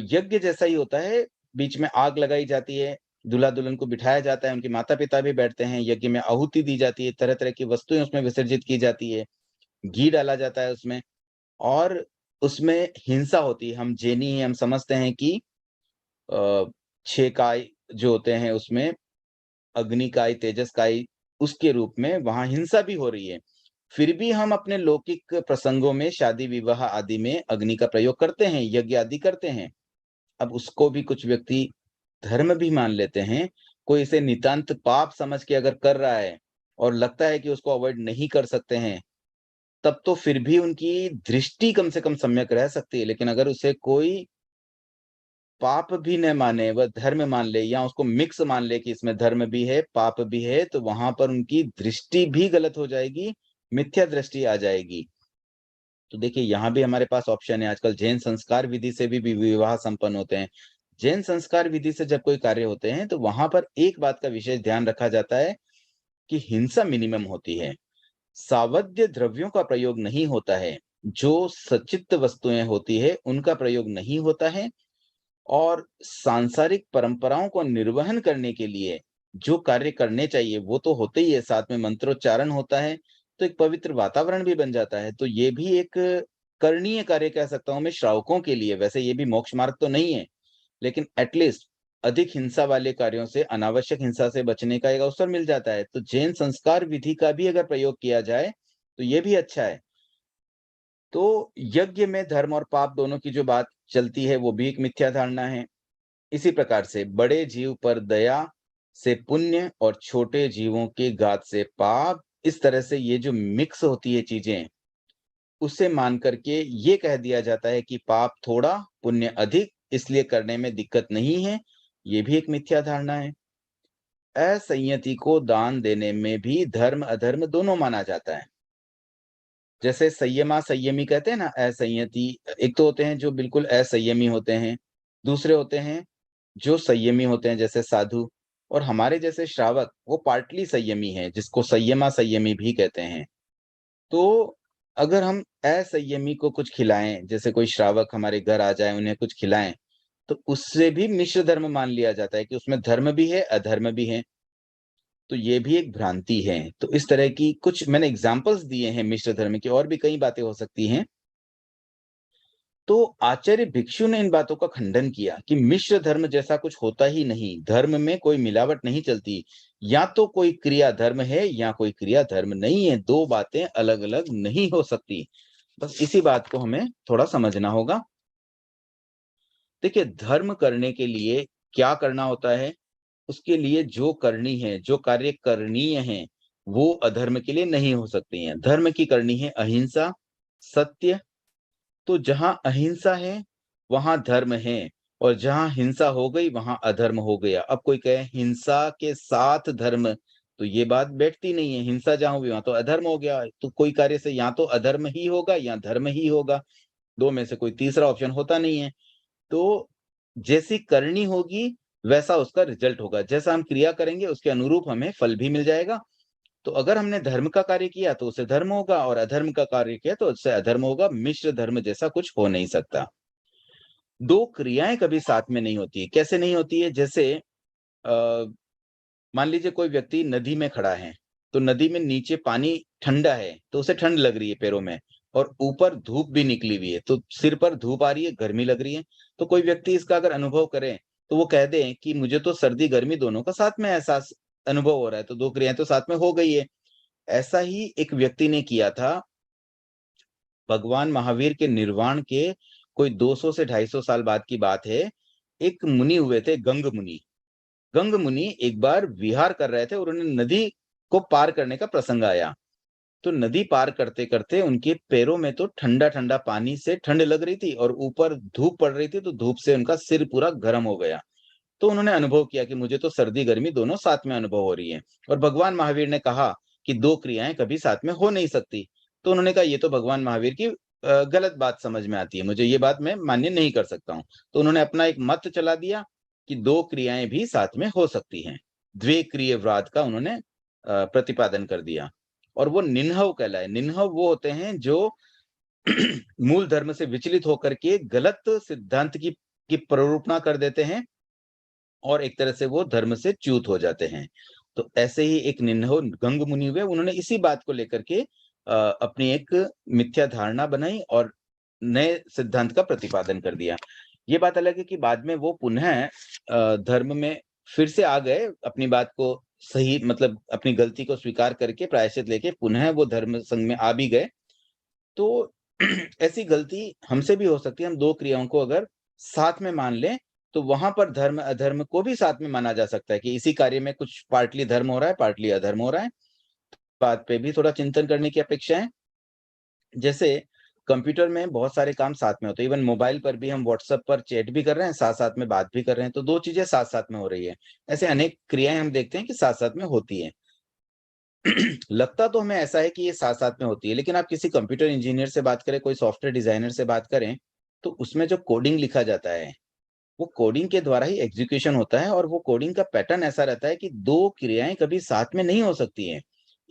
यज्ञ जैसा ही होता है, बीच में आग लगाई जाती है, दूल्हा-दुल्हन को बिठाया जाता है, उनके माता-पिता भी बैठते हैं, यज्ञ में आहुति दी जाती है, तरह-तरह की वस्तुएँ उसमें विसर्जित की जाती है, घी डाला जाता है उसमें और उसमें हिंसा होती है। हम जैनी हैं, हम समझते हैं कि 6 काय जो होते हैं उसमें अग्नि काय, तेजस काय, उसके रूप में वहाँ हिंसा भी हो रही है। फिर भी हम अपने लौकिक प्रसंगों में, शादी-विवाह आदि में अग्नि का प्रयोग करते हैं, यज्ञ आदि करते हैं। अब उसको भी कुछ व्यक्ति धर्म भी मान लेते हैं। कोई इसे नितांत पाप समझ के अगर कर रहा है और लगता है कि उसको अवॉइड नहीं कर सकते हैं, तब तो फिर भी उनकी दृष्टि कम से कम सम्यक रह सकती है। लेकिन अगर उसे कोई पाप भी न माने, वह धर्म मान ले या उसको मिक्स मान ले कि इसमें धर्म भी है, पाप भी है, तो वहाँ पर उनकी दृष्टि भी गलत हो जाएगी, मिथ्या दृष्टि आ जाएगी। तो देखिए यहाँ भी हमारे पास ऑप्शन है, आजकल जैन संस्कार विधि से भी विवाह संपन्न होते हैं। जैन संस्कार विधि से जब कोई कार्य होते हैं, तो वहाँ पर एक बात का विशेष ध्यान रखा जाता है कि हिंसा मिनिमम होती है। सावध्य द्रव्यों का प्रयोग नहीं होता है। जो सचित्त वस्तुएँ होती है, उनका प्रयोग नहीं होता है और सांसारिक परंपराओं को निर्वहन करने के लिए जो कार्य करने चाहिए, वो तो होते ही है, साथ में मंत्रोच्चारण होता है, तो एक पवित्र वातावरण भी बन जाता है। तो ये भी एक करणीय कार्य कह सकता हूँ मैं श्रावकों के लिए। वैसे ये भी मोक्ष मार्ग तो नहीं है, लेकिन एट लीस्ट अधिक हिंसा वाले कार्यों से, अनावश्यक हिंसा से बचने का एक अवसर मिल जाता है। तो जैन संस्कार विधि का भी अगर प्रयोग किया जाए, तो ये भी अच्छा है। तो यज्ञ में धर्म और पाप दोनों की जो बात चलती है, वो भी एक मिथ्या धारणा है। इसी प्रकार से बड़े जीव पर दया से पुण्य और छोटे जीवों के घात से पाप, इस तरह से ये जो मिक्स होती है चीज़ें, उसे मान कर के ये कह दिया जाता है कि पाप थोड़ा, पुण्य अधिक, इसलिए करने में दिक्कत नहीं है, ये भी एक मिथ्या धारणा है। असंयति को दान देने में भी धर्म-अधर्म दोनों माना जाता है। जैसे संयमी कहते हैं ना, असंयति एक तो होते हैं जो बिल्कुल असंयमी होते हैं, दूसरे होते हैं जो संयमी होते हैं जैसे साधु और हमारे जैसे श्रावक वो पार्टली संयमी हैं, जिसको संयमी भी कहते हैं। तो अगर हम असंयमी को कुछ खिलाएँ, जैसे कोई श्रावक हमारे घर आ जाए, उन्हें कुछ खिलाएँ, तो उससे भी मिश्र धर्म मान लिया जाता है कि उसमें धर्म भी है, अधर्म भी है। तो ये भी एक भ्रांति है। तो इस तरह की कुछ मैंने एग्ज़ाम्पल्स दिए हैं मिश्र धर्म की, और भी कई बातें हो सकती हैं। तो आचार्य भिक्षु ने इन बातों का खंडन किया कि मिश्र धर्म जैसा कुछ होता ही नहीं, धर्म में कोई मिलावट नहीं चलती। या तो कोई क्रिया धर्म है या कोई क्रिया धर्म नहीं है, 2 बातें अलग-अलग नहीं हो सकती। बस इसी बात को हमें थोड़ा समझना होगा। देखिए, धर्म करने के लिए क्या करना होता है? उसके लिए जो करनी है, जो कार्य करणीय हैं, वो अधर्म के लिए नहीं हो सकती हैं। धर्म की करनी है अहिंसा, सत्य, तो जहाँ अहिंसा है, वहाँ धर्म है और जहाँ हिंसा हो गई, वहाँ अधर्म हो गया। अब कोई कहे हिंसा के साथ धर्म, तो ये बात बैठती नहीं है। हिंसा जहाँ हुई, वहाँ तो अधर्म हो गया। तो कोई कार्य से या तो अधर्म ही होगा या धर्म ही होगा, 2 में से कोई तीसरा ऑप्शन होता नहीं है। तो जैसी करनी होगी, वैसा उसका रिज़ल्ट होगा। जैसा हम क्रिया करेंगे, उसके अनुरूप हमें फल भी मिल जाएगा। तो अगर हमने धर्म का कार्य किया तो उससे धर्म होगा और अधर्म का कार्य किया तो उससे अधर्म होगा। मिश्र धर्म जैसा कुछ हो नहीं सकता। 2 क्रियाएँ कभी साथ में नहीं होती है। कैसे नहीं होती है? जैसे अ, मान लीजिए कोई व्यक्ति नदी में खड़ा है, तो नदी में नीचे पानी ठंडा है, तो उसे ठंड लग रही है पैरों में और ऊपर धूप भी निकली हुई है, तो सिर पर धूप आ रही है, गर्मी लग रही है। तो कोई व्यक्ति इसका अगर अनुभव करे, तो वो कह दे कि मुझे तो सर्दी-गर्मी दोनों का साथ में एहसास अनुभव हो रहा है, तो 2 क्रियाएँ तो साथ में हो गई है। ऐसा ही एक व्यक्ति ने किया था, भगवान महावीर के निर्वाण के कोई 200 से 250 साल बाद की बात है। एक मुनि हुए थे, गंग मुनि। गंग मुनि एक बार विहार कर रहे थे और उन्हें नदी को पार करने का प्रसंग आया। तो नदी पार करते-करते उनके पैरों में तो ठंडा-ठंडा पानी से ठंड लग रही थी और ऊपर धूप पड़ रही थी, तो धूप से उनका सिर पूरा गर्म हो गया। तो उन्होंने अनुभव किया कि मुझे तो सर्दी-गर्मी दोनों साथ में अनुभव हो रही है, और भगवान महावीर ने कहा कि 2 क्रियाएँ कभी साथ में हो नहीं सकती। तो उन्होंने कहा ये तो भगवान महावीर की गलत बात समझ में आती है, मुझे ये बात मैं मान्य नहीं कर सकता हूँ। तो उन्होंने अपना एक मत चला दिया कि 2 क्रियाएँ भी साथ में हो सकती हैं। द्विक्रियवाद का उन्होंने प्रतिपादन कर दिया, और वो निन्हव कहलाए। निन्हव वो होते हैं जो मूल धर्म से विचलित होकर के गलत सिद्धांत की प्ररूपणा कर देते हैं, और एक तरह से वो धर्म से च्युत हो जाते हैं। तो ऐसे ही एक निन्नहो गंग मुनि हुए, उन्होंने इसी बात को लेकर के अपनी एक मिथ्या धारणा बनाई और नए सिद्धांत का प्रतिपादन कर दिया। ये बात अलग है कि बाद में वो पुनः धर्म में फिर से आ गए, अपनी बात को सही मतलब अपनी गलती को स्वीकार करके प्रायश्चित लेके पुनः वो धर्म संघ में आ भी गए। तो ऐसी गलती हमसे भी हो सकती है, हम 2 क्रियाओं को अगर साथ में मान लें, तो वहाँ पर धर्म-अधर्म को भी साथ में माना जा सकता है कि इसी कार्य में कुछ पार्टली धर्म हो रहा है, पार्टली अधर्म हो रहा है। बात पे भी थोड़ा चिंतन करने की अपेक्षा है। जैसे कंप्यूटर में बहुत सारे काम साथ में होते हैं, इवन मोबाइल पर भी हम व्हाट्सएप पर चैट भी कर रहे हैं, साथ-साथ में बात भी कर रहे हैं, तो 2 चीज़ें साथ-साथ में हो रही है। ऐसे अनेक क्रियाएँ हम देखते हैं कि साथ-साथ में होती हैं। लगता तो हमें ऐसा है कि ये साथ-साथ में होती है, लेकिन आप किसी कंप्यूटर इंजीनियर से बात करें, कोई सॉफ्टवेयर डिज़ाइनर से बात करें, तो उसमें जो कोडिंग लिखा जाता है, वो कोडिंग के द्वारा ही एग्ज़ीक्यूशन होता है, और वो कोडिंग का पैटर्न ऐसा रहता है कि 2 क्रियाएँ कभी साथ में नहीं हो सकती हैं।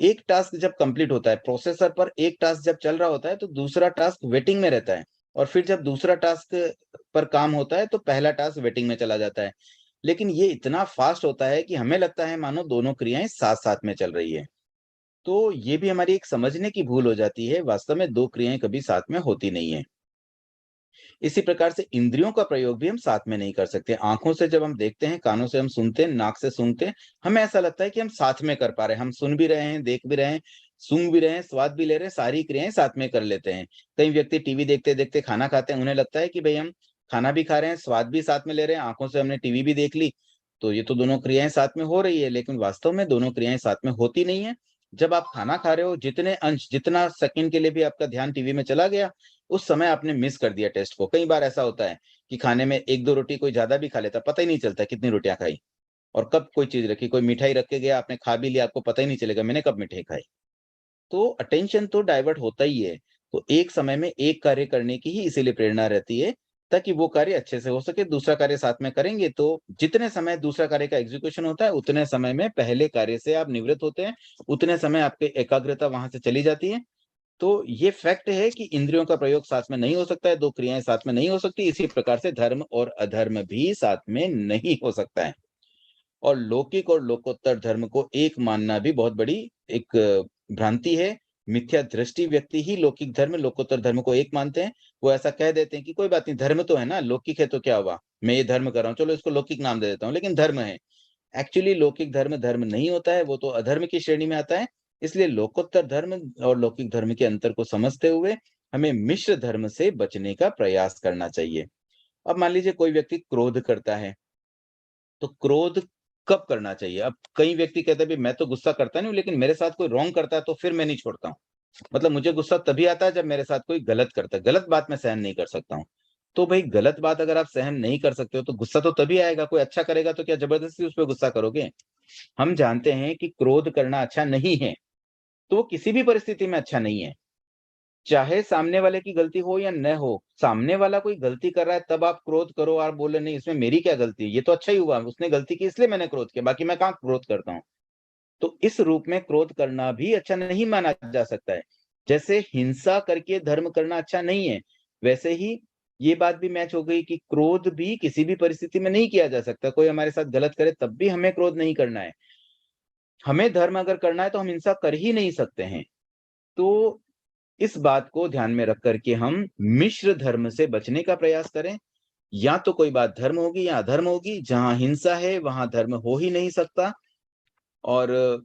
एक टास्क जब कंप्लीट होता है, प्रोसेसर पर एक टास्क जब चल रहा होता है, तो दूसरा टास्क वेटिंग में रहता है, और फिर जब दूसरा टास्क पर काम होता है, तो पहला टास्क वेटिंग में चला जाता है। लेकिन ये इतना फ़ास्ट होता है कि हमें लगता है मानो दोनों क्रियाएँ साथ-साथ में चल रही है। तो ये भी हमारी एक समझने की भूल हो जाती है, वास्तव में 2 क्रियाएँ कभी साथ में होती नहीं हैं। इसी प्रकार से इंद्रियों का प्रयोग भी हम साथ में नहीं कर सकते। आँखों से जब हम देखते हैं, कानों से हम सुनते हैं, नाक से सूँघते हैं, हमें ऐसा लगता है कि हम साथ में कर पा रहे हैं। हम सुन भी रहे हैं, देख भी रहे हैं, सूँघ भी रहे हैं, स्वाद भी ले रहे हैं, सारी क्रियाएँ साथ में कर लेते हैं। कई व्यक्ति टीवी देखते-देखते खाना खाते हैं, उन्हें लगता है कि भई हम खाना भी खा रहे हैं, स्वाद भी साथ में ले रहे हैं, आँखों से हमने टीवी भी देख ली, तो ये तो दोनों क्रियाएँ साथ में हो रही है, लेकिन वास्तव में दोनों क्रियाएँ साथ में होती नहीं हैं। जब आप खाना खा रहे हो, जितने अंश, जितना सेकंड के लिए भी आपका ध्यान टीवी में चला गया, उस समय आपने मिस कर दिया टेस्ट को। कई बार ऐसा होता है कि खाने में 1-2 रोटी कोई ज़्यादा भी खा लेता है, पता ही नहीं चलता कितनी रोटियाँ खाई और कब कोई चीज़ रखी। कोई मिठाई रख के गया, आपने खा भी लिया, आपको पता ही नहीं चलेगा मैंने कब मिठाई खाई। तो अटेंशन तो डाइवर्ट होता ही है। तो एक समय में एक कार्य करने की ही इसीलिए प्रेरणा रहती है, ताकि वो कार्य अच्छे से हो सके। दूसरा कार्य साथ में करेंगे तो जितने समय दूसरा कार्य का एग्ज़ीक्यूशन होता है, उतने समय में पहले कार्य से आप निवृत्त होते हैं, उतने समय आपकी एकाग्रता वहाँ से चली जाती है। तो ये फैक्ट है कि इंद्रियों का प्रयोग साथ में नहीं हो सकता है, 2 क्रियाएँ साथ में नहीं हो सकती, इसी प्रकार से धर्म और अधर्म भी साथ में नहीं हो सकता है। और लौकिक और लोकोत्तर धर्म को एक मानना भी बहुत बड़ी एक भ्रांति है। मिथ्या दृष्टि व्यक्ति ही लौकिक धर्म, लोकोत्तर धर्म को एक मानते हैं। वो ऐसा कह देते हैं कि कोई बात नहीं, धर्म तो है ना, लौकिक है तो क्या हुआ? मैं ये धर्म कर रहा हूँ, चलो इसको लौकिक नाम दे देता हूँ, लेकिन धर्म है। एक्चुअली लौकिक धर्म, धर्म नहीं होता है, वो तो अधर्म की श्रेणी में आता है। इसलिए लोकोत्तर धर्म और लौकिक धर्म के अंतर को समझते हुए हमें मिश्र धर्म से बचने का प्रयास करना चाहिए। अब मान लीजिए कोई व्यक्ति क्रोध करता है, तो क्रोध कब करना चाहिए? अब कई व्यक्ति कहते हैं, "भई मैं तो गुस्सा करता नहीं हूँ, लेकिन मेरे साथ कोई रॉन्ग करता है तो फिर मैं नहीं छोड़ता हूँ।" मतलब मुझे गुस्सा तभी आता है जब मेरे साथ कोई गलत करता है, गलत बात मैं सहन नहीं कर सकता हूँ। तो भई गलत बात अगर आप सहन नहीं कर सकते हो तो गुस्सा तो तभी आएगा, कोई अच्छा करेगा तो क्या ज़बरदस्ती उस पे गुस्सा करोगे? हम जानते हैं कि क्रोध करना अच्छा नहीं है, तो वो किसी भी परिस्थिति में अच्छा नहीं है। चाहे सामने वाले की गलती हो या न हो, सामने वाला कोई गलती कर रहा है तब आप क्रोध करो और बोले नहीं इसमें मेरी क्या गलती है? ये तो अच्छा ही हुआ, उसने गलती की इसलिए मैंने क्रोध किया, बाकी मैं कहाँ क्रोध करता हूँ। तो इस रूप में क्रोध करना भी अच्छा नहीं माना जा सकता है। जैसे हिंसा करके धर्म करना अच्छा नहीं है, वैसे ही ये बात भी मैच हो गई कि क्रोध भी किसी भी परिस्थिति में नहीं किया जा सकता। कोई हमारे साथ गलत करे तब भी हमें क्रोध नहीं करना है। हमें धर्म अगर करना है तो हम हिंसा कर ही नहीं सकते हैं। तो इस बात को ध्यान में रख कर के हम मिश्र धर्म से बचने का प्रयास करें। या तो कोई बात धर्म होगी या अधर्म होगी, जहाँ हिंसा है वहाँ धर्म हो ही नहीं सकता। और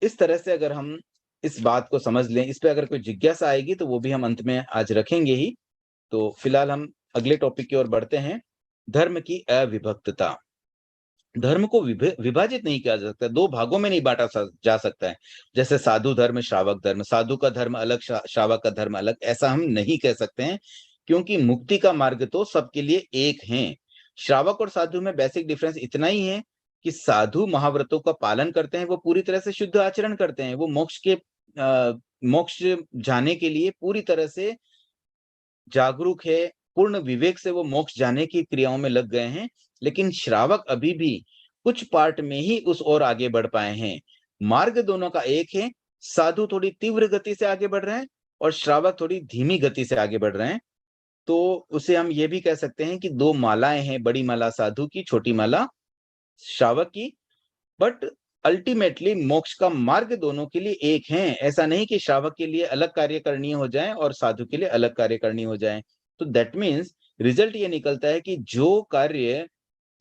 इस तरह से अगर हम इस बात को समझ लें, इस पे अगर कोई जिज्ञासा आएगी तो वो भी हम अंत में आज रखेंगे ही। तो फिलहाल हम अगले टॉपिक की ओर बढ़ते हैं, धर्म की अविभक्तता। धर्म को विभाजित नहीं किया जा सकता, 2 भागों में नहीं बाँटा जा सकता है। जैसे साधु धर्म, श्रावक धर्म, साधु का धर्म अलग, श्रावक का धर्म अलग, ऐसा हम नहीं कह सकते हैं, क्योंकि मुक्ति का मार्ग तो सबके लिए एक है। श्रावक और साधु में बेसिक डिफरेंस इतना ही है कि साधु महाव्रतों का पालन करते हैं, वो पूरी तरह से शुद्ध आचरण करते हैं, वो मोक्ष जाने के लिए पूरी तरह से जागरूक है, पूर्ण विवेक से वो मोक्ष जाने की क्रियाओं में लग गए हैं। लेकिन श्रावक अभी भी कुछ पार्ट में ही उस ओर आगे बढ़ पाए हैं। मार्ग दोनों का एक है, साधु थोड़ी तीव्र गति से आगे बढ़ रहे हैं और श्रावक थोड़ी धीमी गति से आगे बढ़ रहे हैं। तो उसे हम ये भी कह सकते हैं कि 2 मालाएँ हैं, बड़ी माला साधु की, छोटी माला श्रावक की। बट अल्टीमेटली मोक्ष का मार्ग दोनों के लिए एक है। ऐसा नहीं कि श्रावक के लिए अलग कार्य करनी हो जाए और साधु के लिए अलग कार्य करनी हो जाए। तो दैट मीन्स रिजल्ट ये निकलता है कि जो कार्य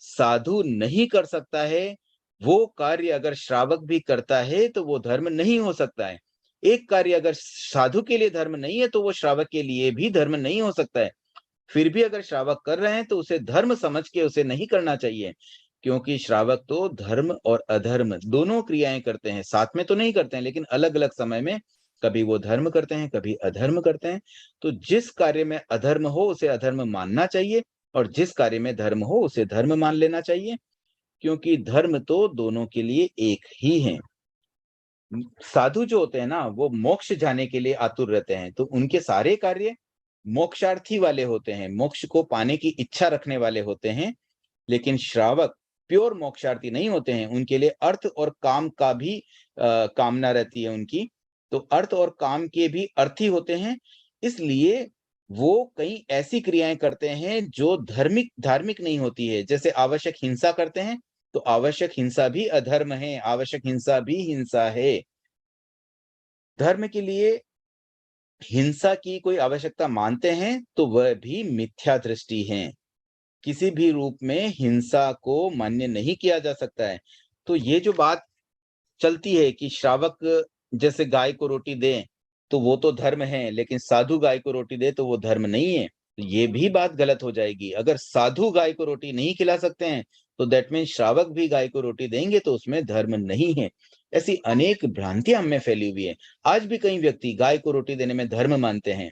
साधु नहीं कर सकता है, वो कार्य अगर श्रावक भी करता है तो वो धर्म नहीं हो सकता है। एक कार्य अगर साधु के लिए धर्म नहीं है तो वो श्रावक के लिए भी धर्म नहीं हो सकता है। फिर भी अगर श्रावक कर रहे हैं तो उसे धर्म समझ के उसे नहीं करना चाहिए, क्योंकि श्रावक तो धर्म और अधर्म दोनों क्रियाएं करते हैं, साथ में तो नहीं करते हैं, लेकिन अलग-अलग समय में कभी वो धर्म करते हैं, कभी अधर्म करते हैं। तो जिस कार्य में अधर्म हो उसे अधर्म मानना चाहिए और जिस कार्य में धर्म हो उसे धर्म मान लेना चाहिए, क्योंकि धर्म तो दोनों के लिए एक ही है। साधु जो होते हैं ना, वो मोक्ष जाने के लिए आतुर रहते हैं, तो उनके सारे कार्य मोक्षार्थी वाले होते हैं, मोक्ष को पाने की इच्छा रखने वाले होते हैं। लेकिन श्रावक प्योर मोक्षार्थी नहीं होते हैं, उनके लिए अर्थ और काम का भी कामना रहती है उनकी। तो अर्थ और काम के भी अर्थी होते हैं, इसलिए वो कई ऐसी क्रियाएँ करते हैं जो धार्मिक नहीं होती है। जैसे आवश्यक हिंसा करते हैं, तो आवश्यक हिंसा भी अधर्म है, आवश्यक हिंसा भी हिंसा है। धर्म के लिए हिंसा की कोई आवश्यकता मानते हैं, तो वह भी मिथ्या दृष्टि है। किसी भी रूप में हिंसा को मान्य नहीं किया जा सकता है। तो ये जो बात चलती है कि श्रावक जैसे गाय को रोटी दें, तो वो तो धर्म है, लेकिन साधु गाय को रोटी दे तो वो धर्म नहीं है। ये भी बात गलत हो जाएगी। अगर साधु गाय को रोटी नहीं खिला सकते हैं, तो दैट मीन्स श्रावक भी गाय को रोटी देंगे तो उसमें धर्म नहीं है। ऐसी अनेक भ्रांतियाँ हम में फैली हुई है। आज भी कई व्यक्ति गाय को रोटी देने में धर्म मानते हैं।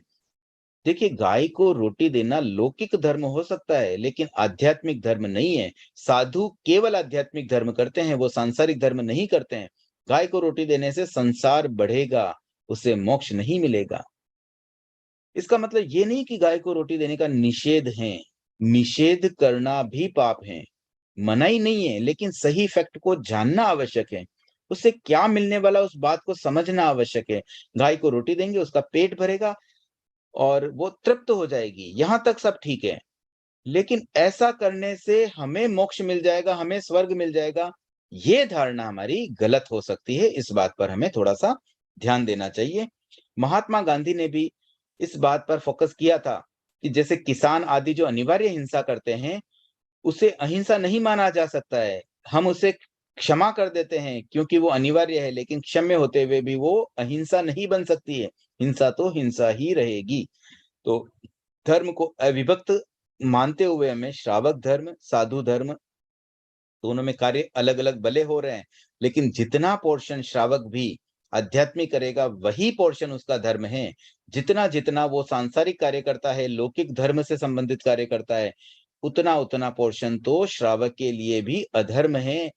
देखिए, गाय को रोटी देना लौकिक धर्म हो सकता है, लेकिन आध्यात्मिक धर्म नहीं है। साधु केवल आध्यात्मिक धर्म करते हैं, वो सांसारिक धर्म नहीं करते हैं। गाय को रोटी देने से संसार बढ़ेगा, उसे मोक्ष नहीं मिलेगा। इसका मतलब ये नहीं कि गाय को रोटी देने का निषेध है। निषेध करना भी पाप है, मनाही नहीं है, लेकिन सही फैक्ट को जानना आवश्यक है। उससे क्या मिलने वाला उस बात को समझना आवश्यक है। गाय को रोटी देंगे, उसका पेट भरेगा और वो तृप्त हो जाएगी, यहाँ तक सब ठीक है। लेकिन ऐसा करने से हमें मोक्ष मिल जाएगा, हमें स्वर्ग मिल जाएगा, ये धारणा हमारी गलत हो सकती है। इस बात पर हमें थोड़ा-सा ध्यान देना चाहिए। महात्मा गांधी ने भी इस बात पर फोकस किया था कि जैसे किसान आदि जो अनिवार्य हिंसा करते हैं, उसे अहिंसा नहीं माना जा सकता है। हम उसे क्षमा कर देते हैं क्योंकि वो अनिवार्य है, लेकिन क्षम्य होते हुए भी वो अहिंसा नहीं बन सकती है। हिंसा तो हिंसा ही रहेगी। तो धर्म को अविभक्त मानते हुए हमें श्रावक धर्म, साधु धर्म दोनों में कार्य अलग-अलग भले हो रहे हैं, लेकिन जितना पोर्शन श्रावक भी आध्यात्मिक करेगा, वही पोर्शन उसका धर्म है। जितना-जितना वो सांसारिक कार्य करता है, लौकिक धर्म से संबंधित कार्य करता है, उतना-उतना पोर्शन तो श्रावक के लिए भी अधर्म है।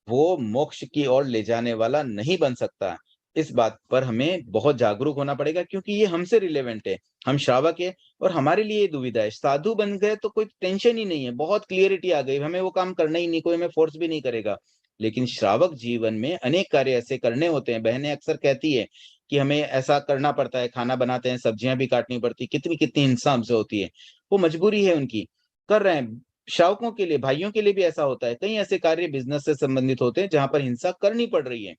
वो मोक्ष की ओर ले जाने वाला नहीं बन सकता। इस बात पर हमें बहुत जागरूक होना पड़ेगा, क्योंकि ये हमसे रिलेवेंट है। हम श्रावक हैं और हमारे लिए ये दुविधा है। साधु बन गए तो कोई टेंशन ही नहीं है, बहुत क्लैरिटी आ गई, हमें वो काम करना ही नहीं, कोई हमें फोर्स भी नहीं करेगा। लेकिन श्रावक जीवन में अनेक कार्य ऐसे करने होते हैं। बहनें अक्सर कहती है कि हमें ऐसा करना पड़ता है, खाना बनाते हैं, सब्जियाँ भी काटनी पड़ती है, कितनी-कितनी हिंसा हमसे होती है। वो मजबूरी है उनकी, कर रहे हैं। श्रावकों के लिए, भाइयों के लिए भी ऐसा होता है। कई ऐसे कार्य बिज़नेस से संबंधित होते हैं जहाँ पर हिंसा करनी पड़ रही है।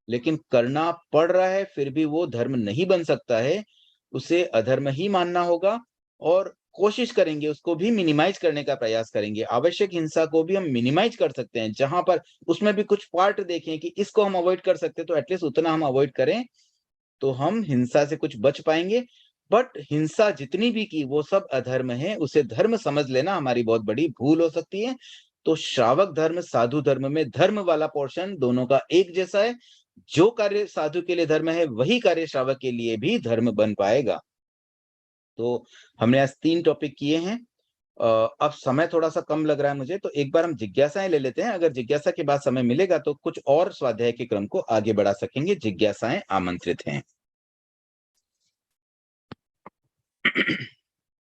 लेकिन करना पड़ रहा है फिर भी वो धर्म नहीं बन सकता है, उसे अधर्म ही मानना होगा और कोशिश करेंगे, उसको भी मिनिमाइज करने का प्रयास करेंगे। आवश्यक हिंसा को भी हम मिनिमाइज कर सकते हैं, जहां पर उसमें भी कुछ पार्ट देखें कि इसको हम अवॉइड कर सकते हैं, तो एटलीस्ट उतना हम अवॉइड करें, तो हम हिंसा से कुछ बच पाएंगे। बट हिंसा जितनी भी की वो सब अधर्म है, उसे धर्म समझ लेना हमारी बहुत बड़ी भूल हो सकती है। तो श्रावक धर्म साधु धर्म में धर्म वाला पोर्शन दोनों का एक जैसा है। जो कार्य साधु के लिए धर्म है, वही कार्य श्रावक के लिए भी धर्म बन पाएगा। तो हमने आज 3 टॉपिक किए हैं। अब समय थोड़ा-सा कम लग रहा है मुझे, तो एक बार हम जिज्ञासाएँ ले लेते हैं। अगर जिज्ञासा के बाद समय मिलेगा तो कुछ और स्वाध्याय के क्रम को आगे बढ़ा सकेंगे। जिज्ञासाएँ आमंत्रित हैं।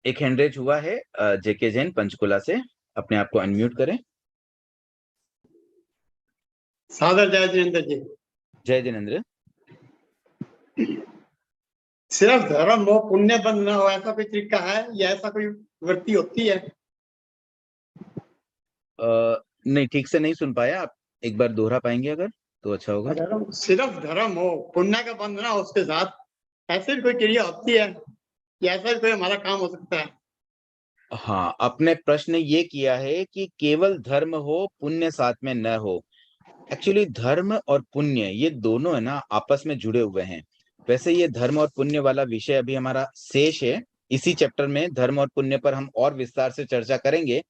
एक हैंड रेज़ हुआ है जेके जैन पंचकुला से। अपने आप को अनम्यूट करें। सादर जय जिनेंद्र जी। जय जिनेंद्र। सिर्फ धर्म हो, पुण्य बंद न हो, ऐसा कोई तरीका है या ऐसा कोई वृत्ति होती है? नहीं, ठीक से नहीं सुन पाया। आप एक बार दोहरा पाएंगे अगर तो अच्छा होगा। अगर सिर्फ धर्म हो, पुण्य का बंध ना हो उसके साथ, ऐसी भी कोई क्रिया होती है या ऐसा भी कोई हमारा काम हो सकता है? हाँ, आपने प्रश्न ये किया है कि केवल धर्म हो, पुण्य साथ में न हो। एक्चुअली धर्म और पुण्य ये दोनों है ना आपस में जुड़े हुए हैं। वैसे ये धर्म और पुण्य वाला विषय अभी हमारा शेष है। इसी चैप्टर में धर्म और पुण्य पर हम और विस्तार से चर्चा करेंगे,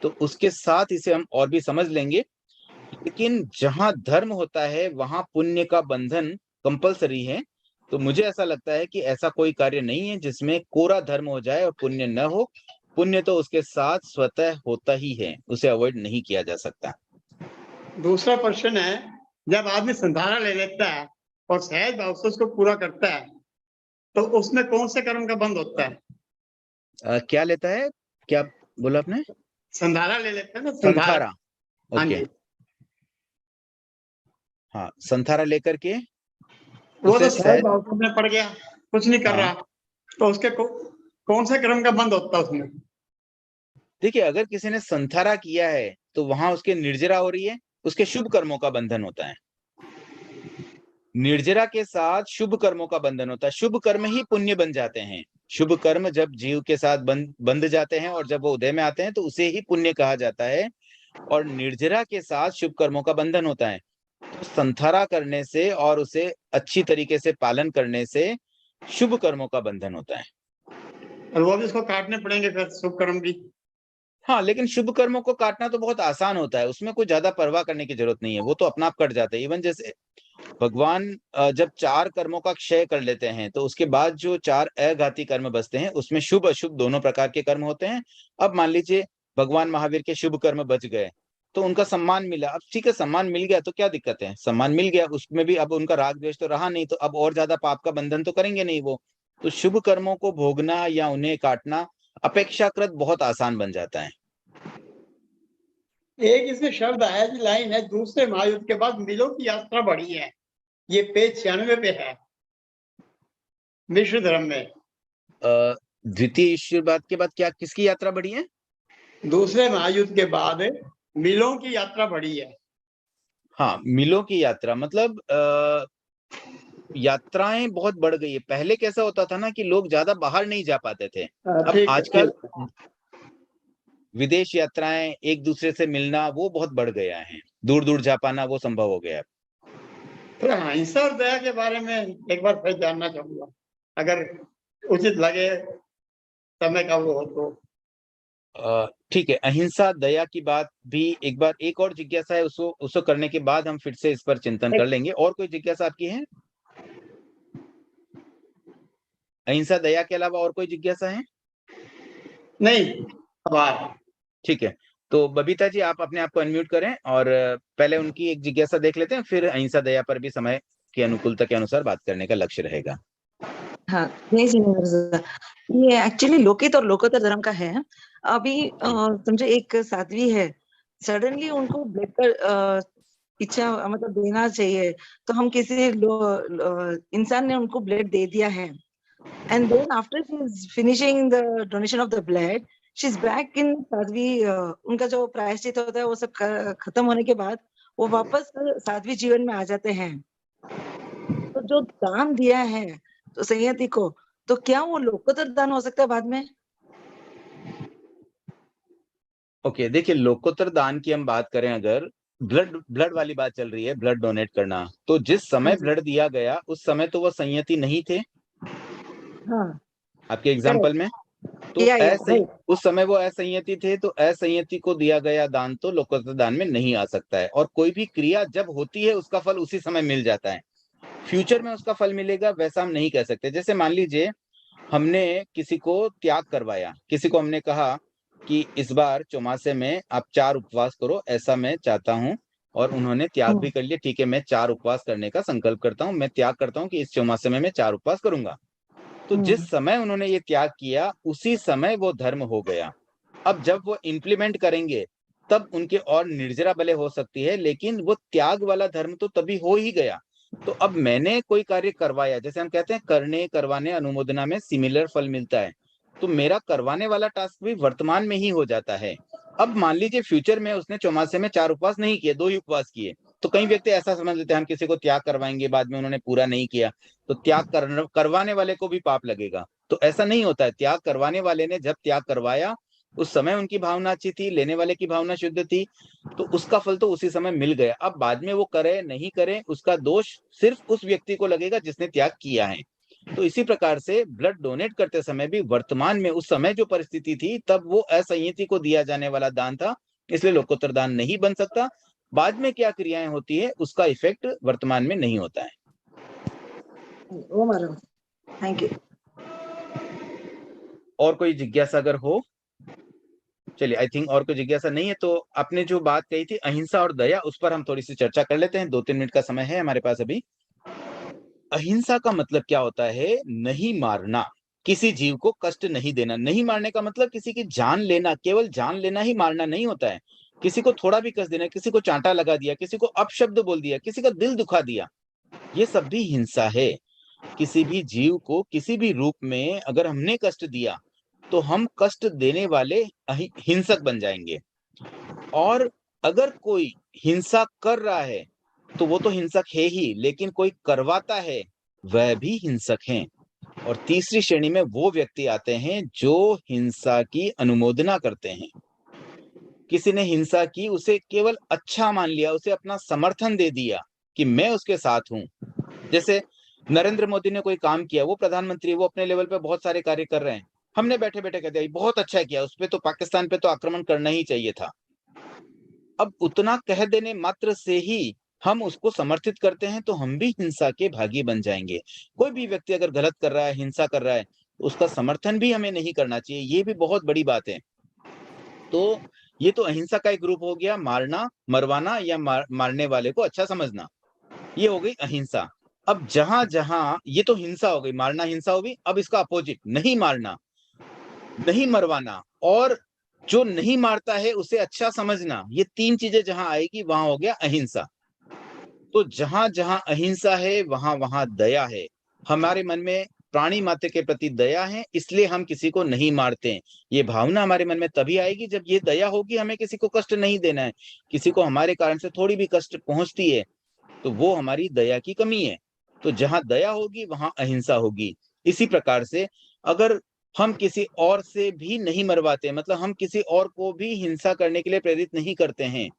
तो उसके साथ इसे हम और भी समझ लेंगे। लेकिन जहां धर्म होता है वहां पुण्य का बंधन कंपलसरी है। तो मुझे ऐसा लगता है कि ऐसा कोई कार्य नहीं है जिसमें कोरा धर्म हो जाए और पुण्य न हो। पुण्य तो उसके साथ स्वतः होता ही है, उसे अवॉइड नहीं किया जा सकता। दूसरा प्रश्न है, जब आदमी संधारा ले लेता है और सहज भाव से उसको पूरा करता है, तो उसमें कौन से कर्म का बंध होता है? क्या लेता है? क्या बोला आपने? संधारा ले लेता है ना, संथारा। हाँ ओके। जी। हाँ, संथारा लेकर के वो उसे तो सहज सहज। भाव से उसमें पड़ गया, कुछ नहीं कर हाँ, रहा, तो उसके कौन से कर्म का बंध होता है उसमें? देखिए अगर किसी ने संथारा किया है तो वहां उसके निर्जरा हो रही है, उसके शुभ कर्मों का बंधन होता है। निर्जरा के साथ शुभ कर्मों का बंधन होता है। शुभ कर्म ही पुण्य बन जाते हैं। शुभ कर्म जब जीव के साथ बंध जाते हैं और जब वो उदय में आते हैं तो उसे ही पुण्य कहा जाता है। और निर्जरा के साथ शुभ कर्मों का बंधन होता है। तो संथारा करने से और उसे अच्छी तरीके से पालन करने से शुभ कर्मों का बंधन होता है। और वो भी उसको काटने पड़ेंगे फिर शुभ कर्म भी? हाँ, लेकिन शुभ कर्मों को काटना तो बहुत आसान होता है, उसमें कोई ज्यादा परवाह करने की जरूरत नहीं है, वो तो अपना आप कट जाते हैं। इवन जैसे भगवान जब 4 कर्मों का क्षय कर लेते हैं तो उसके बाद जो 4 अघाती कर्म बचते हैं उसमें शुभ अशुभ दोनों प्रकार के कर्म होते हैं। अब मान लीजिए भगवान महावीर के शुभ कर्म बच गए तो उनका सम्मान मिला। अब ठीक है, सम्मान मिल गया तो क्या दिक्कत है, सम्मान मिल गया, उसमें भी अब उनका राग द्वेष तो रहा नहीं, तो अब और ज्यादा पाप का बंधन तो करेंगे नहीं वो। तो शुभ कर्मों को भोगना या उन्हें काटना अपेक्षाकृत बहुत आसान बन जाता है। एक इसमें शब्द आया जी, लाइन है, दूसरे महायुद्ध के बाद मिलों की यात्रा बढ़ी है, ये पेज 96 पे है विश्व धर्म में। द्वितीय ईश्वरवाद के बाद क्या किसकी यात्रा बढ़ी है? दूसरे महायुद्ध के बाद मिलों की यात्रा बढ़ी है। हाँ, मिलों की यात्रा मतलब यात्राएं बहुत बढ़ गई है। पहले कैसा होता था ना कि लोग ज्यादा बाहर नहीं जा पाते थे। अब ठीक है, आजकल ठीक। विदेश यात्राएं, एक दूसरे से मिलना वो बहुत बढ़ गया है। दूर दूर जा पाना वो संभव हो गया है। तो अहिंसा और दया के बारे में एक बार फिर जानना चाहूंगा, अगर उचित लगे, समय का वो हो तो। ठीक है, अहिंसा दया की बात भी एक बार, एक और जिज्ञासा है, उसको उसको करने के बाद हम फिर से इस पर चिंतन कर लेंगे। और कोई जिज्ञासा आपकी है? अहिंसा दया के अलावा और कोई जिज्ञासा है? नहीं, आभार। ठीक है, तो बबीता जी आप अपने आप को अनम्यूट करें और पहले उनकी एक जिज्ञासा देख लेते हैं, फिर अहिंसा दया पर भी समय की अनुकूलता के अनुसार बात करने का लक्ष्य रहेगा। हाँ, नहीं जी, ये एक्चुअली लोकित और लोकोत्तर धर्म का है। अभी समझो एक साध्वी है, सडनली उनको ब्लड का इच्छा मतलब देना चाहिए, तो हम किसी इंसान ने उनको ब्लड दे दिया है, and then after she is finishing the donation of the blood, she is back in साध्वी। उनका जो प्रायश्चित होता है वो सब खत्म होने के बाद वो वापस साध्वी जीवन में आ जाते हैं। तो जो दान दिया है तो संयति को, तो क्या वो लोकोत्तर दान हो सकता है बाद में? ओके, देखिए लोकोत्तर दान की हम बात करें, अगर ब्लड ब्लड वाली बात चल रही है, ब्लड डोनेट करना, तो जिस समय हाँ जी, ब्लड दिया गया उस समय तो वो संयति नहीं थे हाँ, आपके एग्जाम्पल करेक्ट, में। तो या असंय राइट, उस समय वो असंयति थे, तो असंयति को दिया गया दान तो लोकोत्तर दान में नहीं आ सकता है। और कोई भी क्रिया जब होती है उसका फल उसी समय मिल जाता है, फ्यूचर में उसका फल मिलेगा वैसा हम नहीं कह सकते। जैसे मान लीजिए हमने किसी को त्याग करवाया, किसी को हमने कहा कि इस बार चौमासे में आप 4 उपवास करो, ऐसा मैं चाहता हूँ, और उन्होंने त्याग भी कर लिया। ठीक है, मैं 4 उपवास करने का संकल्प करता हूँ, मैं त्याग करता हूँ कि इस चौमासे में मैं 4 उपवास करूंगा। तो जिस समय उन्होंने ये त्याग किया उसी समय वो धर्म हो गया। अब जब वो इम्प्लीमेंट करेंगे तब उनके और निर्जरा भले हो सकती है, लेकिन वो त्याग वाला धर्म तो तभी हो ही गया। तो अब मैंने कोई कार्य करवाया, जैसे हम कहते हैं करने करवाने अनुमोदना में सिमिलर फल मिलता है, तो मेरा करवाने वाला टास्क भी वर्तमान में ही हो जाता है। अब मान लीजिए फ्यूचर में उसने चौमासे में 4 उपवास नहीं किए, 2 ही उपवास किए, तो कई व्यक्ति ऐसा समझ लेते हैं हम किसी को त्याग करवाएंगे, बाद में उन्होंने पूरा नहीं किया तो त्याग करवाने वाले को भी पाप लगेगा। तो ऐसा नहीं होता है। त्याग करवाने वाले ने जब त्याग करवाया उस समय उनकी भावना अच्छी थी, लेने वाले की भावना शुद्ध थी, तो उसका फल तो उसी समय मिल गया। अब बाद में वो करे नहीं करे उसका दोष सिर्फ उस व्यक्ति को लगेगा जिसने त्याग किया है। तो इसी प्रकार से ब्लड डोनेट करते समय भी वर्तमान में उस समय जो परिस्थिति थी तब वो असंयति को दिया जाने वाला दान था, इसलिए लोकोत्तर दान नहीं बन सकता। बाद में क्या क्रियाएं होती है उसका इफेक्ट वर्तमान में नहीं होता है। ओ मैडम, थैंक यू। और कोई जिज्ञासा अगर हो? चलिए, आई थिंक और कोई जिज्ञासा नहीं है, तो आपने जो बात कही थी अहिंसा और दया, उस पर हम थोड़ी सी चर्चा कर लेते हैं। 2-3 मिनट का समय है हमारे पास अभी। अहिंसा का मतलब क्या होता है? नहीं मारना, किसी जीव को कष्ट नहीं देना। नहीं मारने का मतलब किसी की जान लेना, केवल जान लेना ही मारना नहीं होता है। किसी को थोड़ा भी कष्ट देना, किसी को चांटा लगा दिया, किसी को अपशब्द बोल दिया, किसी का दिल दुखा दिया, ये सब भी हिंसा है। किसी भी जीव को किसी भी रूप में अगर हमने कष्ट दिया तो हम कष्ट देने वाले हिंसक बन जाएंगे। और अगर कोई हिंसा कर रहा है तो वो तो हिंसक है ही, लेकिन कोई करवाता है वह भी हिंसक है। और तीसरी श्रेणी में वो व्यक्ति आते हैं जो हिंसा की अनुमोदना करते हैं। किसी ने हिंसा की, उसे केवल अच्छा मान लिया, उसे अपना समर्थन दे दिया कि मैं उसके साथ हूं। जैसे नरेंद्र मोदी ने कोई काम किया, वो प्रधानमंत्री है, वो अपने लेवल पे बहुत सारे कार्य कर रहे हैं, हमने बैठे बैठे कह दिया बहुत अच्छा किया, उस पे तो पाकिस्तान पे तो आक्रमण करना ही चाहिए था। अब उतना कह देने मात्र से ही हम उसको समर्थित करते हैं तो हम भी हिंसा के भागी बन जाएंगे। कोई भी व्यक्ति अगर गलत कर रहा है, हिंसा कर रहा है, उसका समर्थन भी हमें नहीं करना चाहिए, ये भी बहुत बड़ी बात है। तो ये तो अहिंसा का एक रूप हो गया, मारना, मरवाना या मारने वाले को अच्छा समझना, ये हो गई अहिंसा। अब जहां-जहां ये तो हिंसा हो गई, मारना हिंसा हो गई। अब इसका अपोजिट, नहीं मारना, नहीं मरवाना और जो नहीं मारता है उसे अच्छा समझना, ये 3 चीजें जहां आएगी वहां हो गया अहिंसा। तो जहां-जहां अहिंसा है वहां-वहां दया है। हमारे मन में प्राणी मात्र के प्रति दया है, इसलिए हम किसी को नहीं मारते हैं। ये भावना हमारे मन में तभी आएगी जब ये दया होगी, हमें किसी को कष्ट नहीं देना है। किसी को हमारे कारण से थोड़ी भी कष्ट पहुंचती है तो वो हमारी दया की कमी है। तो जहां दया होगी वहां अहिंसा होगी। इसी प्रकार से अगर हम किसी और से भी नहीं मरवाते, मतलब हम किसी और को भी हिंसा करने के लिए प्रेरित नहीं करते हैं,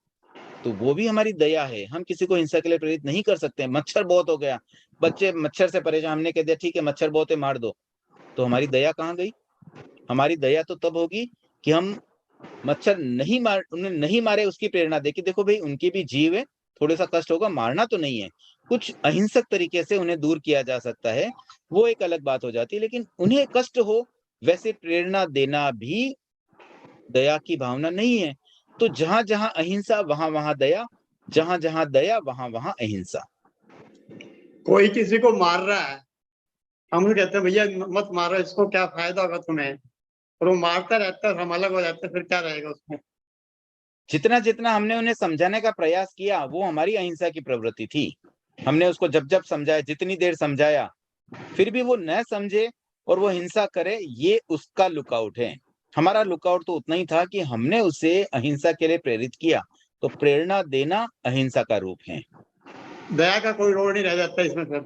तो वो भी हमारी दया है। हम किसी को हिंसा के लिए प्रेरित नहीं कर सकते। मच्छर बहुत हो गया, बच्चे मच्छर से परेशान, हमने कह दिया ठीक है मच्छर बहुत है मार दो, तो हमारी दया कहाँ गई? हमारी दया तो तब होगी कि हम मच्छर उन्हें नहीं मारे उसकी प्रेरणा दे कि देखो भाई उनकी भी जीव है, थोड़ा-सा कष्ट होगा, मारना तो नहीं है। कुछ अहिंसक तरीके से उन्हें दूर किया जा सकता है, वो एक अलग बात हो जाती है। लेकिन उन्हें कष्ट हो वैसे प्रेरणा देना भी दया की भावना नहीं है। तो जहाँ-जहाँ अहिंसा वहाँ-वहाँ दया, जहाँ-जहाँ दया वहाँ-वहाँ अहिंसा। कोई किसी को मार रहा है, हम लोग कहते हैं भैया मत मारो इसको, क्या फायदा होगा तुम्हें, और वो मारता रहता है और हम अलग हो जाते हैं, फिर क्या रहेगा उसमें? जितना-जितना हमने उन्हें समझाने का प्रयास किया, वो हमारी अहिंसा की प्रवृत्ति थी। हमने उसको जब-जब समझाया, जितनी देर समझाया, फिर भी वो न समझे और वो हिंसा करे, ये उसका लुकआउट है। हमारा लुकआउट तो उतना ही था कि हमने उसे अहिंसा के लिए प्रेरित किया, तो प्रेरणा देना अहिंसा का रूप है। दया का कोई रोल नहीं रह जाता इसमें फिर।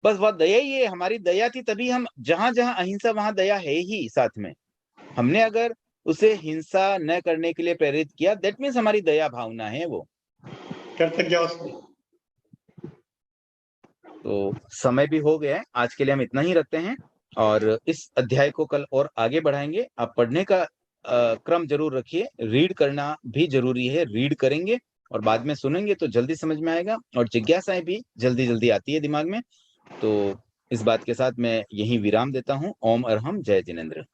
बस वह दया ही है, हमारी दया थी तभी हम जहाँ-जहाँ अहिंसा वहाँ दया है ही साथ में। हमने अगर उसे हिंसा न करने के लिए प्रेरित किया, दैट मीन्स हमारी दया भावना है वो। कृतज्ञ उसकी। तो समय भी हो गया है, आज के लिए हम इतना ही रखते हैं और इस अध्याय को कल और आगे बढ़ाएंगे। आप पढ़ने का क्रम जरूर रखिए, रीड करना भी जरूरी है, रीड करेंगे और बाद में सुनेंगे तो जल्दी समझ में आएगा और जिज्ञासाएं भी जल्दी जल्दी आती है दिमाग में। तो इस बात के साथ मैं यहीं विराम देता हूँ। ओम अरहम, जय जिनेंद्र।